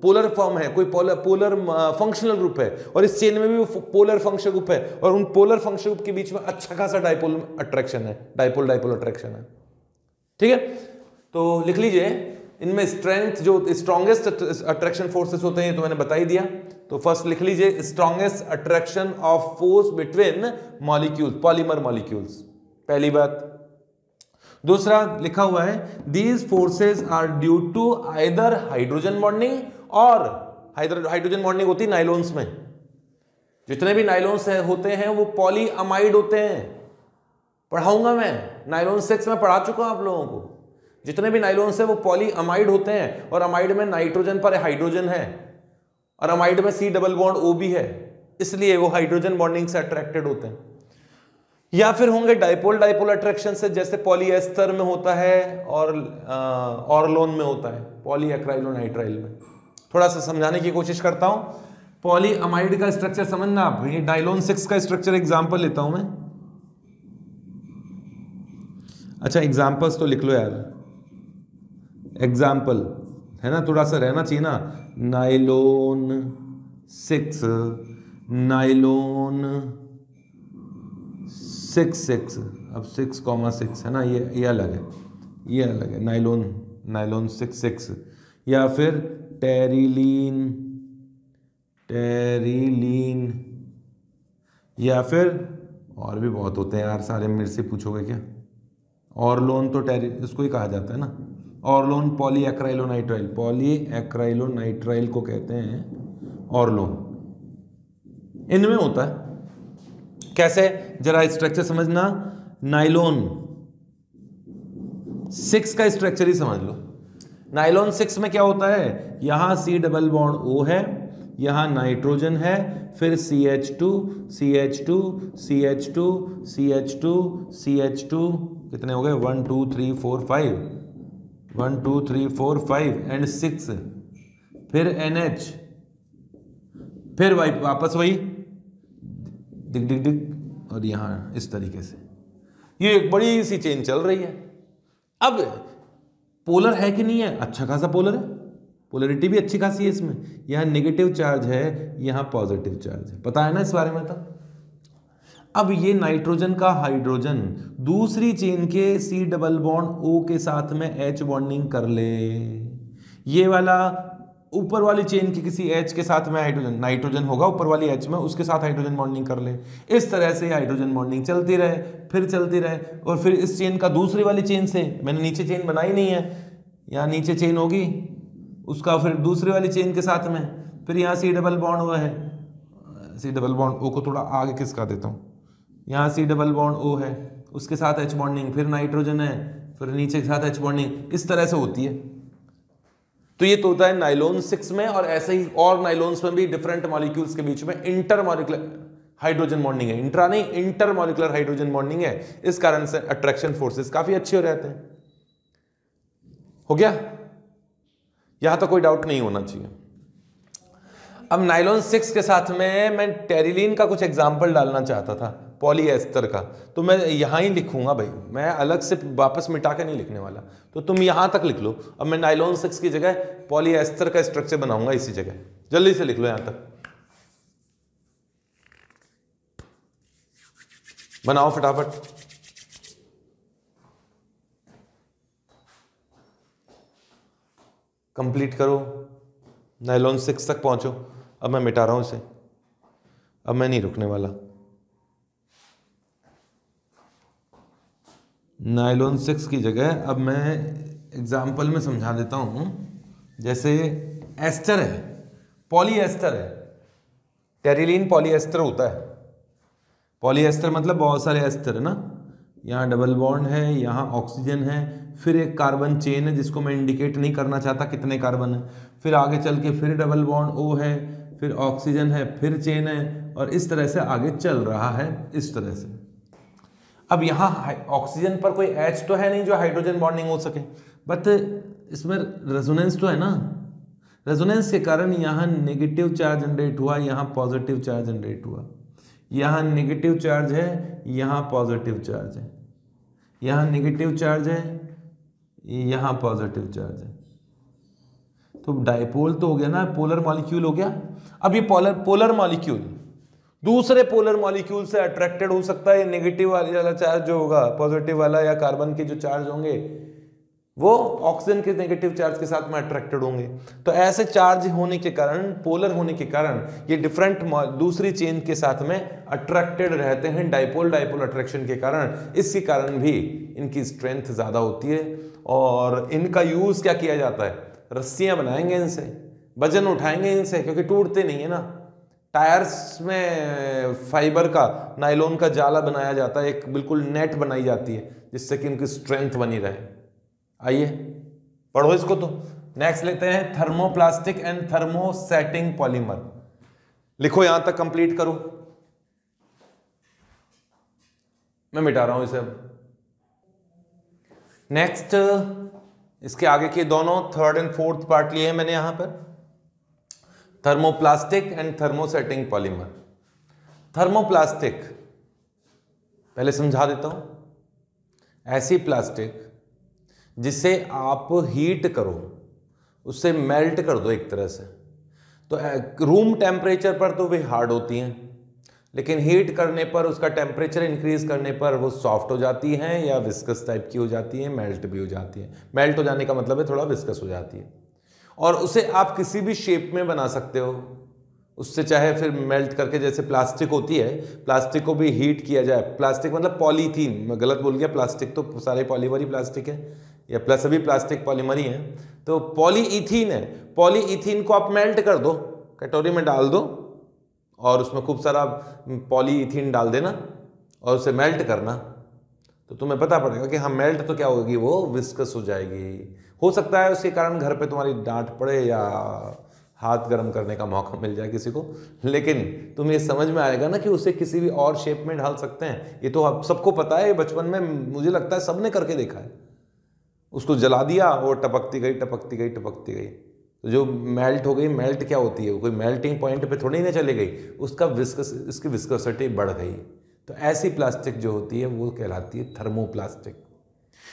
पोलर फॉर्म है, कोई पोलर फंक्शनल ग्रुप है, और इस चेन में भी पोलर फंक्शनल ग्रुप है, और उन पोलर फंक्शनल ग्रुप के बीच में अच्छा खासा डाइपोल अट्रैक्शन है, डाइपोल अट्रैक्शन है। ठीक है, तो लिख लीजिए, इनमें स्ट्रेंथ जो स्ट्रॉन्गेस्ट अट्रैक्शन फोर्सेस होते हैं तो मैंने बता ही दिया। तो फर्स्ट लिख लीजिए, strongest attraction of force between molecules, polymer molecules, पहली बात। दूसरा लिखा हुआ है, these forces are due to either hydrogen bonding, और हाइड्रोजन बॉन्डिंग होती है नाइलॉन्स में, जितने भी नाइलॉन्स होते हैं वो पॉलीअमाइड होते हैं। पढ़ाऊंगा मैं, नाइलॉन 6 में पढ़ा चुका हूं आप लोगों को। जितने भी नाइलॉन्स है वो पॉलीअमाइड होते हैं, और अमाइड में नाइट्रोजन पर हाइड्रोजन है, और अमाइड में C डबल बॉन्ड O भी है, इसलिए वो हाइड्रोजन बॉन्डिंग से अट्रैक्टेड होते हैं। या फिर होंगे डाइपोल अट्रैक्शन से, जैसे पॉलीएस्टर में होता है और ऑर्लोन में होता है, पॉलीएक्राइलोनाइट्राइल में। थोड़ा सा समझाने की कोशिश करता हूं। पॉलीअमाइड का स्ट्रक्चर समझना आप, ये नाइलॉन 6 का स्ट्रक्चर एग्जांपल लेता हूं मैं। अच्छा, एग्जांपल्स तो लिख लो यार, एग्जाम्पल है ना, थोड़ा सा रहना चाहिए ना, नाइलोन 6, नाइलोन 6, अब 6,6 है ना, ये अलग है, ये अलग है, नाइलोन 6, या फिर टेरिलीन, या फिर और भी बहुत होते हैं यार, सारे मेरे से पूछोगे क्या। ऑर्लोन तो इसको ही कहा जाता है ना, ऑर्लोन पॉलीएक्राइलोनाइट्राइल को कहते हैं ऑर्लोन, इनमें होता है। कैसे, जरा स्ट्रक्चर समझना, नाइलोन 6 का स्ट्रक्चर ही समझ लो। नाइलोन 6 में क्या होता है, यहां C डबल बॉन्ड O है, यहां नाइट्रोजन है, फिर CH2 CH2 CH2 CH2 CH2, कितने हो गए, 1 2 3 4 5, 1 2 3 4 5 एंड 6, फिर NH, फिर वापस वही डिग डिग डिग, और यहां इस तरीके से ये एक बड़ी सी चेन चल रही है। अब पोलर है कि नहीं है, अच्छा खासा पोलर है, पोलरिटी भी अच्छी खासी है इसमें, यहाँ नेगेटिव चार्ज है, यहाँ पॉजिटिव चार्ज है, पता है ना इस बारे में। तो अब ये नाइट्रोजन का हाइड्रोजन दूसरी चेन के C डबल बॉन्ड O के साथ में H बॉन्डिंग कर ले, ये वाला ऊपर वाली चेन की किसी H के साथ में नाइट्रोजन होगा ऊपर वाली H में, उसके साथ हाइड्रोजन बॉन्डिंग कर ले, इस तरह से हाइड्रोजन बॉन्डिंग चलती रहे, फिर चलती रहे, और फिर इस चेन का दूसरी वाली चेन से, मैंने नीचे चेन बनाई नहीं है, यहाँ नीचे चेन होगी उसका, फिर दूसरी वाली चेन के साथ में, फिर यहाँ C डबल बॉन्ड O है, C डबल बॉन्ड O को थोड़ा आगे किसका देता हूँ, यहाँ C डबल बॉन्ड O है, उसके साथ H बॉन्डिंग, फिर नाइट्रोजन है, फिर नीचे के साथ H बॉन्डिंग, इस तरह से होती है। तो ये तो होता है नाइलोन 6 में, और ऐसे ही और नाइलोन्स में भी डिफरेंट मॉलिक्यूल्स के बीच में इंटरमॉलिक्यूलर हाइड्रोजन बॉन्डिंग है, इंट्रा नहीं इंटरमॉलिक्यूलर हाइड्रोजन बॉन्डिंग है, इस कारण से अट्रैक्शन फोर्सेस काफी अच्छे हो रहते हैं। हो गया, यहां तो कोई डाउट नहीं होना चाहिए। अब नाइलॉन 6 के साथ में मैं टेरिलीन का कुछ एग्जाम्पल डालना चाहता था, पॉलीएस्टर का, तो मैं यहां ही लिखूंगा भाई, मैं अलग से वापस मिटा के नहीं लिखने वाला, तो तुम यहां तक लिख लो। अब मैं नाइलॉन 6 की जगह पॉलीएस्टर का स्ट्रक्चर बनाऊंगा इसी जगह, जल्दी से लिख लो, यहां तक बनाओ फटाफट। कंप्लीट करो, नाइलॉन 6 तक पहुंचो। अब मैं मिटा रहा हूं इसे, अब मैं नहीं रुकने वाला। नाइलॉन 6 की जगह अब मैं एग्जाम्पल में समझा देता हूं। जैसे एस्टर है, पॉलीएस्टर है, टेरिलीन पॉलीएस्टर होता है। पॉलीएस्टर मतलब बहुत सारे एस्टर है ना, यहाँ डबल बॉन्ड है, यहाँ ऑक्सीजन है, फिर एक कार्बन चेन है जिसको मैं इंडिकेट नहीं करना चाहता कितने कार्बन है, फिर आगे चल के फिर डबल बॉन्ड O है, फिर ऑक्सीजन है, फिर चेन है, और इस तरह से आगे चल रहा है, इस तरह से। अब यहाँ ऑक्सीजन पर कोई H तो है नहीं जो हाइड्रोजन बॉन्डिंग हो सके, बट इसमें रेजोनेंस तो है ना, रेजोनेंस के कारण यहाँ नेगेटिव चार्ज जनरेट हुआ, यहाँ पॉजिटिव चार्ज जनरेट हुआ, यहाँ नेगेटिव चार्ज है, यहाँ पॉजिटिव चार्ज है, यहाँ नेगेटिव चार्ज है, यहाँ पॉजिटिव चार्ज है। तो डाइपोल तो हो गया ना, पोलर मॉलिक्यूल हो गया। अब ये पोलर मॉलिक्यूल दूसरे पोलर मॉलिक्यूल से अट्रैक्टेड हो सकता है, नेगेटिव वाला चार्ज जो होगा, पॉजिटिव वाला या कार्बन के जो चार्ज होंगे वो ऑक्सीजन के नेगेटिव चार्ज के साथ में अट्रैक्टेड होंगे। तो ऐसे चार्ज होने के कारण, पोलर होने के कारण, ये डिफरेंट दूसरी चेन के साथ में अट्रैक्टेड रहते हैं, डाइपोल अट्रैक्शन के कारण। इसके कारण भी इनकी स्ट्रेंथ ज्यादा होती है, और इनका यूज क्या किया जाता है, रस्सियां बनाएंगे इनसे, वजन उठाएंगे इनसे, क्योंकि टूटते नहीं है ना। टायर्स में फाइबर का, नायलॉन का जाला बनाया जाता है, एक बिल्कुल नेट बनाई जाती है जिससे कि इनकी स्ट्रेंथ बनी रहे। आइए पढ़ो इसको। तो नेक्स्ट लेते हैं थर्मोप्लास्टिक एंड थर्मोसेटिंग पॉलीमर। लिखो, यहां तक कंप्लीट करो, मैं मिटा रहा हूं इसे। नेक्स्ट इसके आगे के दोनों थर्ड एंड फोर्थ पार्ट लिए हैं मैंने यहां पर, thermoplastic and thermosetting polymer. Thermoplastic पहले समझा देता हूं, ऐसी प्लास्टिक जिसे आप हीट करो, उससे मेल्ट कर दो एक तरह से, तो रूम टेम्परेचर पर तो वे हार्ड होती हैं, लेकिन हीट करने पर, उसका टेम्परेचर इंक्रीज करने पर वो सॉफ्ट हो जाती हैं या विस्कस टाइप की हो जाती हैं, मेल्ट भी हो जाती हैं। मेल्ट हो जाने का मतलब है थोड़ा विस्कस हो जाती है, और उसे आप किसी भी शेप में बना सकते हो उससे, चाहे फिर मेल्ट करके, जैसे प्लास्टिक होती है, प्लास्टिक को भी हीट किया जाए, प्लास्टिक मतलब पॉलीथीन, मैं गलत बोल गया, प्लास्टिक तो सारे पॉलीमर ही प्लास्टिक है, या प्लस सभी प्लास्टिक पॉलीमर ही है, तो पॉलीइथीन है, पॉलीइथीन को आप मेल्ट कर दो, कटोरी में डाल दो और उसमें खूब सारा पॉलीइथीन डाल देना और उसे मेल्ट करना, तो तुम्हें पता पड़ेगा कि हाँ मेल्ट तो क्या होगी, वो विस्कस हो जाएगी। हो सकता है उसके कारण घर पे तुम्हारी डांट पड़े या हाथ गर्म करने का मौका मिल जाए किसी को, लेकिन तुम्हें ये समझ में आएगा ना कि उसे किसी भी और शेप में ढाल सकते हैं। ये तो आप सबको पता है, बचपन में मुझे लगता है सबने करके देखा है। उसको जला दिया और टपकती गई टपकती गई टपकती गई, तो जो मेल्ट हो गई, मेल्ट क्या होती है, कोई मेल्टिंग पॉइंट पे थोड़ी ना चली गई, उसका इसकी विस्कोसिटी बढ़ गई। तो ऐसी प्लास्टिक जो होती है वो कहलाती है थर्मोप्लास्टिक।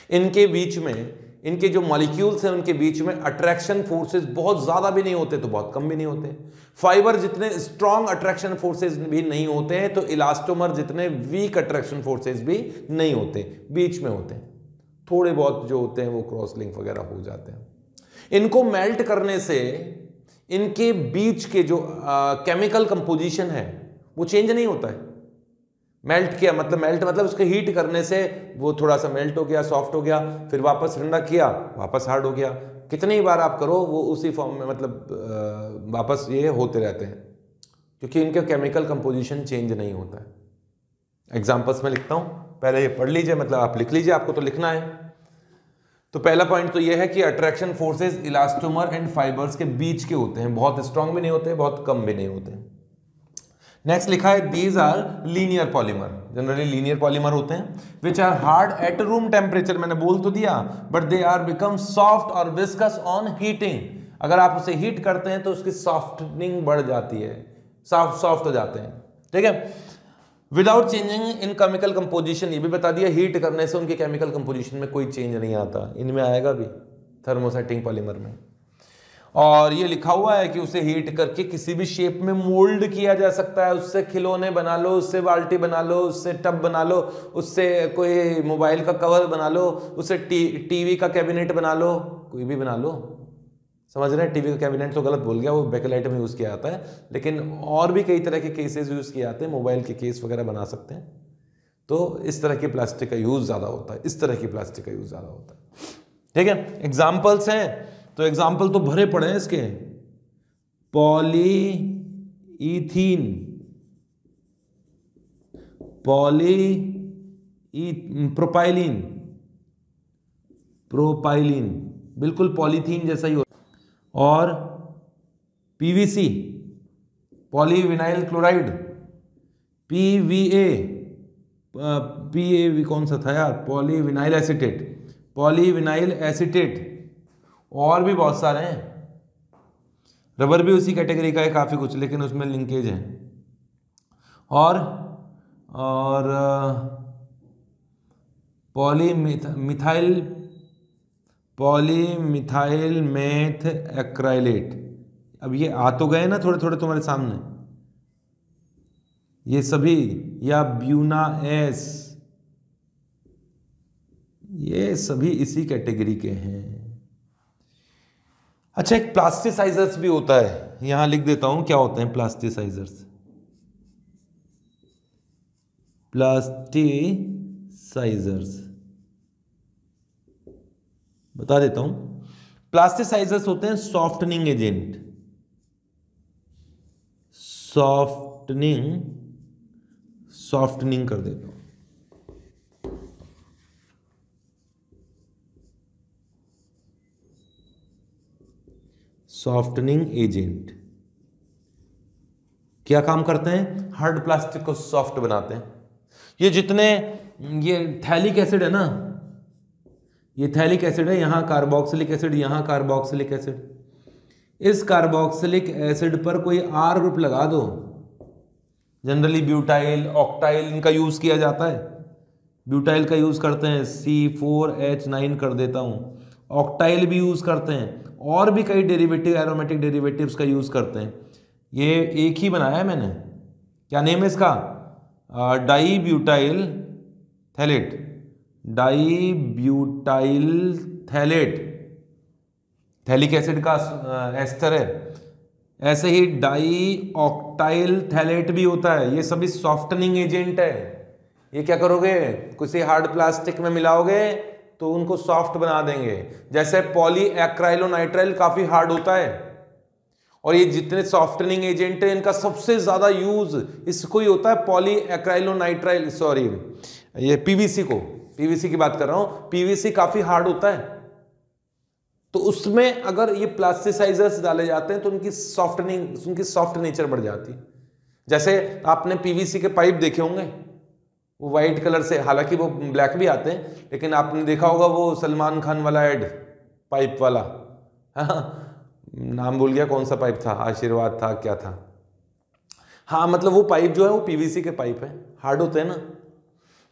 इनके बीच में, इनके जो मॉलिक्यूल्स हैं उनके बीच में अट्रैक्शन फोर्सेस बहुत ज़्यादा भी नहीं होते तो बहुत कम भी नहीं होते। फाइबर जितने स्ट्रॉन्ग अट्रैक्शन फोर्सेस भी नहीं होते हैं, तो इलास्टोमर जितने वीक अट्रैक्शन फोर्सेस भी नहीं होते, बीच में होते हैं। थोड़े बहुत जो होते हैं वो क्रॉस लिंक वगैरह हो जाते हैं। इनको मेल्ट करने से इनके बीच के जो केमिकल कंपोजिशन है वो चेंज नहीं होता है। मेल्ट किया मतलब, मेल्ट मतलब उसके हीट करने से वो थोड़ा सा मेल्ट हो गया, सॉफ्ट हो गया, फिर वापस ठंडा किया, वापस हार्ड हो गया। कितनी बार आप करो वो उसी फॉर्म में, मतलब वापस ये होते रहते हैं, क्योंकि इनके केमिकल कंपोजिशन चेंज नहीं होता है। एग्जाम्पल्स में लिखता हूं, पहले ये पढ़ लीजिए, मतलब आप लिख लीजिए, आपको तो लिखना है। तो पहला पॉइंट तो ये है कि attraction forces elastomer and fibres के बीच के होते हैं, बहुत स्ट्रांग भी नहीं होते, बहुत कम भी नहीं होते। नेक्स्ट लिखा है these are linear polymer, generally linear polymer होते हैं, which are hard at room temperature, मैंने बोल तो दिया, but they are become soft और विस्कस ऑन हीटिंग। अगर आप उसे हीट करते हैं तो उसकी सॉफ्टनिंग बढ़ जाती है, सॉफ्ट हो जाते हैं, ठीक है। Without changing in chemical composition, ये भी बता दिया, हीट करने से उनके केमिकल कंपोजिशन में कोई चेंज नहीं आता, इनमें आएगा भी थर्मोसेटिंग पॉलीमर में। और ये लिखा हुआ है कि उसे हीट करके किसी भी शेप में मोल्ड किया जा सकता है, उससे खिलौने बना लो, उससे बाल्टी बना लो, उससे टब बना लो, उससे कोई मोबाइल का कवर बना लो, उससे टीवी का कैबिनेट बना लो, कोई भी बना लो। समझ रहे हैं, टीवी का कैबिनेट तो गलत बोल गया, वो बैकलाइट में यूज़ किया जाता है, लेकिन और भी कई तरह के केसेस यूज़ किए जाते हैं, मोबाइल के केस वगैरह बना सकते हैं। तो इस तरह की प्लास्टिक का यूज़ ज़्यादा होता है, इस तरह की प्लास्टिक का यूज़ ज़्यादा होता है, ठीक है। एग्जाम्पल्स हैं, तो एग्जाम्पल तो भरे पड़े हैं इसके, पॉलीइथीन, प्रोपाइलिन, बिल्कुल पॉलीथीन जैसा ही होता है, और पीवीसी, पॉलीविनाइल क्लोराइड, पीवीए, पीए कौन सा था यार, पॉलीविनाइल एसीटेट, और भी बहुत सारे हैं। रबर भी उसी कैटेगरी का है काफ़ी कुछ, लेकिन उसमें लिंकेज है। और पॉलीमिथाइल मेथ एक्राइलेट, अब ये आ तो गए ना थोड़े थोड़े तुम्हारे सामने, ये सभी, या ब्यूना एस, ये सभी इसी कैटेगरी के हैं। अच्छा, एक प्लास्टिसाइजर्स भी होता है, यहां लिख देता हूं क्या होते हैं प्लास्टिसाइजर्स। बता देता हूं, प्लास्टिसाइजर्स होते हैं सॉफ्टनिंग एजेंट, सॉफ्टनिंग कर देता हूं। सॉफ्टनिंग एजेंट क्या काम करते हैं, हार्ड प्लास्टिक को सॉफ्ट बनाते हैं। ये जितने, ये थैलिक एसिड है ना, ये थैलिक एसिड है, यहां कार्बोक्सिलिक एसिड, यहां कार्बोक्सिलिक एसिड, इस कार्बोक्सिलिक एसिड पर कोई R ग्रुप लगा दो, जनरली ब्यूटाइल, ऑक्टाइल इनका यूज किया जाता है, ब्यूटाइल का यूज़ करते हैं, C4H9 कर देता हूँ। ऑक्टाइल भी यूज़ करते हैं, और भी कई डेरिवेटिव, एरोमेटिक डेरिवेटिव्स का यूज़ करते हैं। ये एक ही बनाया है मैंने, क्या नेम है इसका? Dibutyl phthalate, dibutyl phthalate, phthalic acid का एस्टर है। ऐसे ही डाई ऑक्टाइल थैलेट भी होता है, ये सभी सॉफ्टनिंग एजेंट है। ये क्या करोगे, किसी हार्ड प्लास्टिक में मिलाओगे तो उनको सॉफ्ट बना देंगे। जैसे पॉली एक्राइलोनाइट्राइल काफी हार्ड होता है, और ये जितने सॉफ्टनिंग एजेंट है इनका सबसे ज्यादा यूज इसको ही होता है, पॉली एक्राइलोनाइट्राइल, सॉरी ये पीवीसी को, पीवीसी की बात कर रहा हूं। पीवीसी काफी हार्ड होता है, तो उसमें अगर ये प्लास्टिसाइजर्स डाले जाते हैं तो उनकी सॉफ्टनिंग, उनकी सॉफ्ट नेचर बढ़ जाती है। जैसे आपने पीवीसी के पाइप देखे होंगे, वो वाइट कलर से, हालांकि वो ब्लैक भी आते हैं, लेकिन आपने देखा होगा वो सलमान खान वाला एड, पाइप वाला, हाँ नाम भूल गया कौन सा पाइप था, आशीर्वाद था क्या था, हाँ मतलब वो पाइप जो है वो पीवीसी के पाइप है, हार्ड होते हैं ना।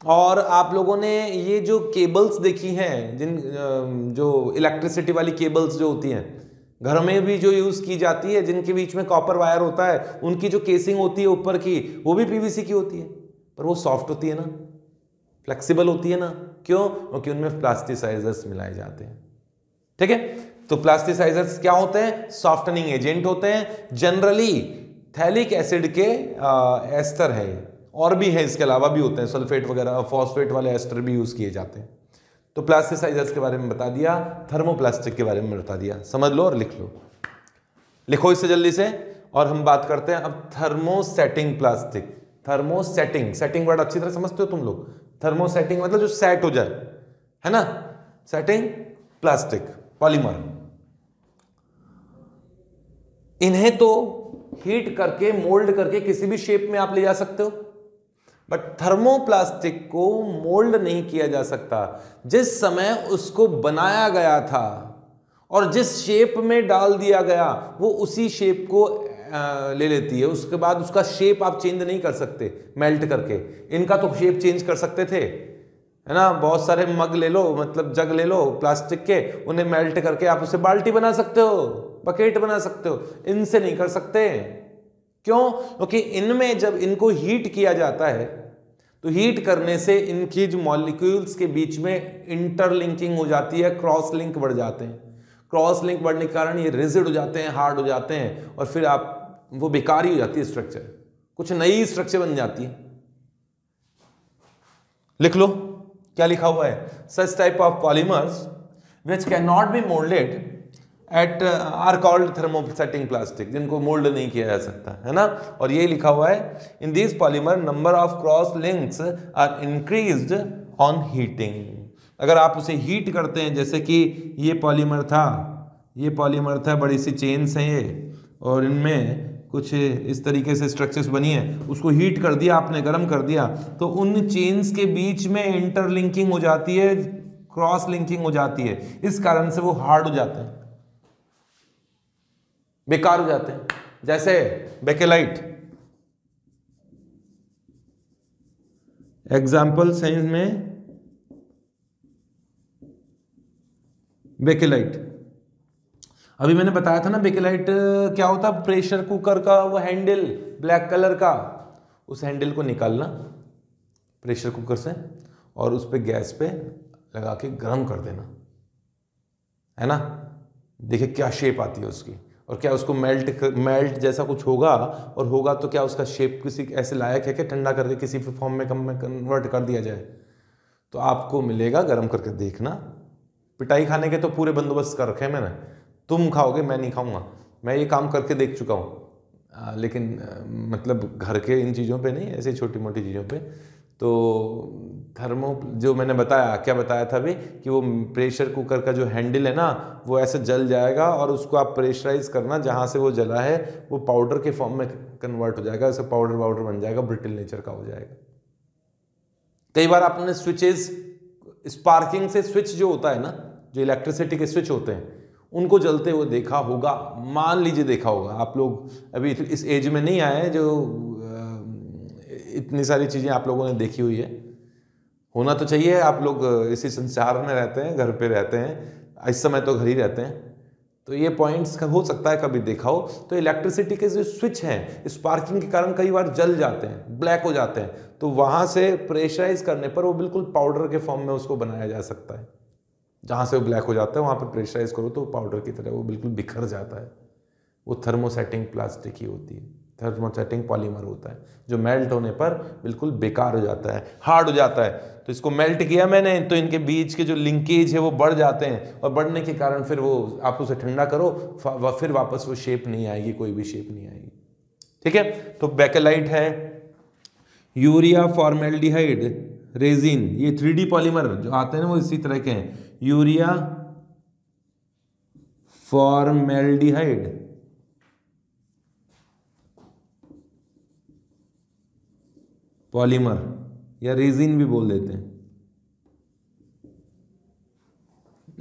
और आप लोगों ने ये जो केबल्स देखी हैं, जिन जो इलेक्ट्रिसिटी वाली केबल्स जो होती हैं घर में भी जो यूज की जाती है, जिनके बीच में कॉपर वायर होता है, उनकी जो केसिंग होती है ऊपर की, वो भी पीवीसी की होती है, पर वो सॉफ्ट होती है ना, फ्लेक्सिबल होती है ना। क्यों? क्योंकि उनमें प्लास्टिसाइजर्स मिलाए जाते हैं। ठीक है, तो प्लास्टिसाइजर्स क्या होते हैं? सॉफ्टनिंग एजेंट होते हैं। जनरली थैलिक एसिड के एस्टर है, और भी है, इसके अलावा भी होते हैं, सल्फेट वगैरह, फॉस्फेट वाले एस्टर भी यूज किए जाते हैं। तो प्लास्टिसाइजर्स के बारे में बता दिया, थर्मोप्लास्टिक के बारे में बता दिया, समझ लो और लिख लो, लिखो इससे जल्दी से। और हम बात करते हैं अब thermosetting plastic. Thermosetting, setting word अच्छी तरह समझते हो तुम लोग? थर्मोसेटिंग मतलब जो सेट हो जाए, है ना। सेटिंग प्लास्टिक, पॉलीमर, इन्हें तो हीट करके, मोल्ड करके किसी भी शेप में आप ले जा सकते हो, बट थर्मोप्लास्टिक को मोल्ड नहीं किया जा सकता। जिस समय उसको बनाया गया था और जिस शेप में डाल दिया गया, वो उसी शेप को ले लेती है। उसके बाद उसका शेप आप चेंज नहीं कर सकते मेल्ट करके। इनका तो शेप चेंज कर सकते थे, है ना। बहुत सारे मग ले लो, मतलब जग ले लो प्लास्टिक के, उन्हें मेल्ट करके आप उसे बाल्टी बना सकते हो, बकेट बना सकते हो। इनसे नहीं कर सकते। क्यों? क्योंकि इनमें जब इनको हीट किया जाता है तो हीट करने से इनकी जो मॉलिक्यूल्स के बीच में इंटरलिंकिंग हो जाती है, क्रॉस लिंक बढ़ जाते हैं। क्रॉस लिंक बढ़ने के कारण ये रिजिड हो जाते हैं, हार्ड हो जाते हैं, और फिर आप वो बेकार ही हो जाती है स्ट्रक्चर, कुछ नई स्ट्रक्चर बन जाती है। लिख लो क्या लिखा हुआ है, such type of polymers which can not be moulded at are called thermosetting plastic, जिनको मोल्ड नहीं किया जा सकता, है ना। और ये लिखा हुआ है, in this polymer number of cross links are increased on heating. अगर आप उसे हीट करते हैं, जैसे कि ये पॉलीमर था, ये पॉलीमर था, बड़ी सी चेन्स हैं ये, और इनमें कुछ इस तरीके से स्ट्रक्चर्स बनी है, उसको हीट कर दिया आपने, गर्म कर दिया, तो उन चेन्स के बीच में इंटरलिंकिंग हो जाती है, क्रॉस लिंकिंग हो जाती है। इस कारण से वो हार्ड हो जाते हैं, बेकार हो जाते हैं। जैसे बेकेलाइट, एग्जाम्पल साइंस में बेकेलाइट, अभी मैंने बताया था ना बेकेलाइट क्या होता है, प्रेशर कुकर का वो हैंडल ब्लैक कलर का, उस हैंडल को निकालना प्रेशर कुकर से और उस पे गैस पे लगा के गर्म कर देना, है ना। देखिए क्या शेप आती है उसकी, और क्या उसको मेल्ट जैसा कुछ होगा, और होगा तो क्या उसका शेप किसी ऐसे लायक है कि ठंडा करके किसी फॉर्म में कन्वर्ट कर दिया जाए। तो आपको मिलेगा, गर्म करके देखना। पिटाई खाने के तो पूरे बंदोबस्त कर रखे हैं मैंने, तुम खाओगे, मैं नहीं खाऊंगा, मैं ये काम करके देख चुका हूँ। लेकिन मतलब घर के इन चीज़ों पे नहीं, ऐसे छोटी मोटी चीज़ों पे। तो थर्मो जो मैंने बताया, क्या बताया था अभी, कि वो प्रेशर कुकर का जो हैंडल है ना, वो ऐसे जल जाएगा, और उसको आप प्रेशराइज करना, जहाँ से वो जला है वो पाउडर के फॉर्म में कन्वर्ट हो जाएगा, ऐसे पाउडर बन जाएगा, ब्रिटल नेचर का हो जाएगा। कई बार आपने स्विचेस, स्पार्किंग से स्विच जो होता है ना, जो इलेक्ट्रिसिटी के स्विच होते हैं, उनको जलते हुए देखा होगा, मान लीजिए देखा होगा। आप लोग अभी इस एज में नहीं आए जो इतनी सारी चीज़ें आप लोगों ने देखी हुई है, होना तो चाहिए, आप लोग इसी संसार में रहते हैं, घर पे रहते हैं, इस समय तो घर ही रहते हैं, तो ये पॉइंट्स का हो सकता है कभी देखा हो। तो इलेक्ट्रिसिटी के जो स्विच हैं स्पार्किंग के कारण कई बार जल जाते हैं, ब्लैक हो जाते हैं, तो वहां से प्रेशराइज करने पर वो बिल्कुल पाउडर के फॉर्म में उसको बनाया जा सकता है। जहां से वो ब्लैक हो जाता है वहां पर प्रेशराइज करो तो पाउडर की तरह वो बिल्कुल बिखर जाता है। वो थर्मोसेटिंग प्लास्टिक ही होती है, थर्मोसेटिंग पॉलीमर होता है, जो मेल्ट होने पर बिल्कुल बेकार हो जाता है, हार्ड हो जाता है। तो इसको मेल्ट किया मैंने तो इनके बीच के जो लिंकेज है वो बढ़ जाते हैं, और बढ़ने के कारण फिर वो आप उसे ठंडा करो फिर वापस वो शेप नहीं आएगी, कोई भी शेप नहीं आएगी। ठीक है, तो बेकेलाइट है, यूरिया फॉर्मेल्डिहाइड, रेजिन, ये 3D पॉलीमर जो आते हैं ना वो इसी तरह के हैं। यूरिया फॉर्मेल्डिहाइड, पॉलीमर या रेजिन भी बोल देते हैं,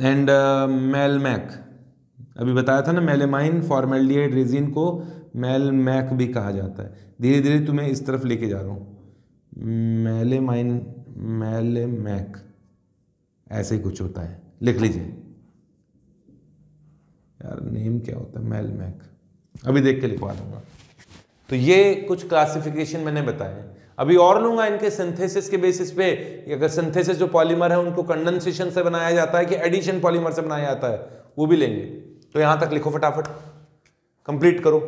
एंड मेलमैक, अभी बताया था ना मेलेमाइन फॉर्मेल्डिहाइड रेजिन को मेलमैक भी कहा जाता है। धीरे धीरे तुम्हें इस तरफ लेके जा रहा हूँ, मेलेमाइन, मेलेमैक, ऐसे ही कुछ होता है, लिख लीजिए यार नेम क्या होता है, मेलमैक, अभी देख के लिखवा दूंगा। तो ये कुछ क्लासिफिकेशन मैंने बताए, अभी और लूंगा इनके सिंथेसिस के बेसिस पे। अगर सिंथेसिस जो पॉलीमर है उनको कंडेंसेशन से बनाया जाता है कि एडिशन पॉलीमर से बनाया जाता है, वो भी लेंगे। तो यहां तक लिखो, फटाफट कंप्लीट करो।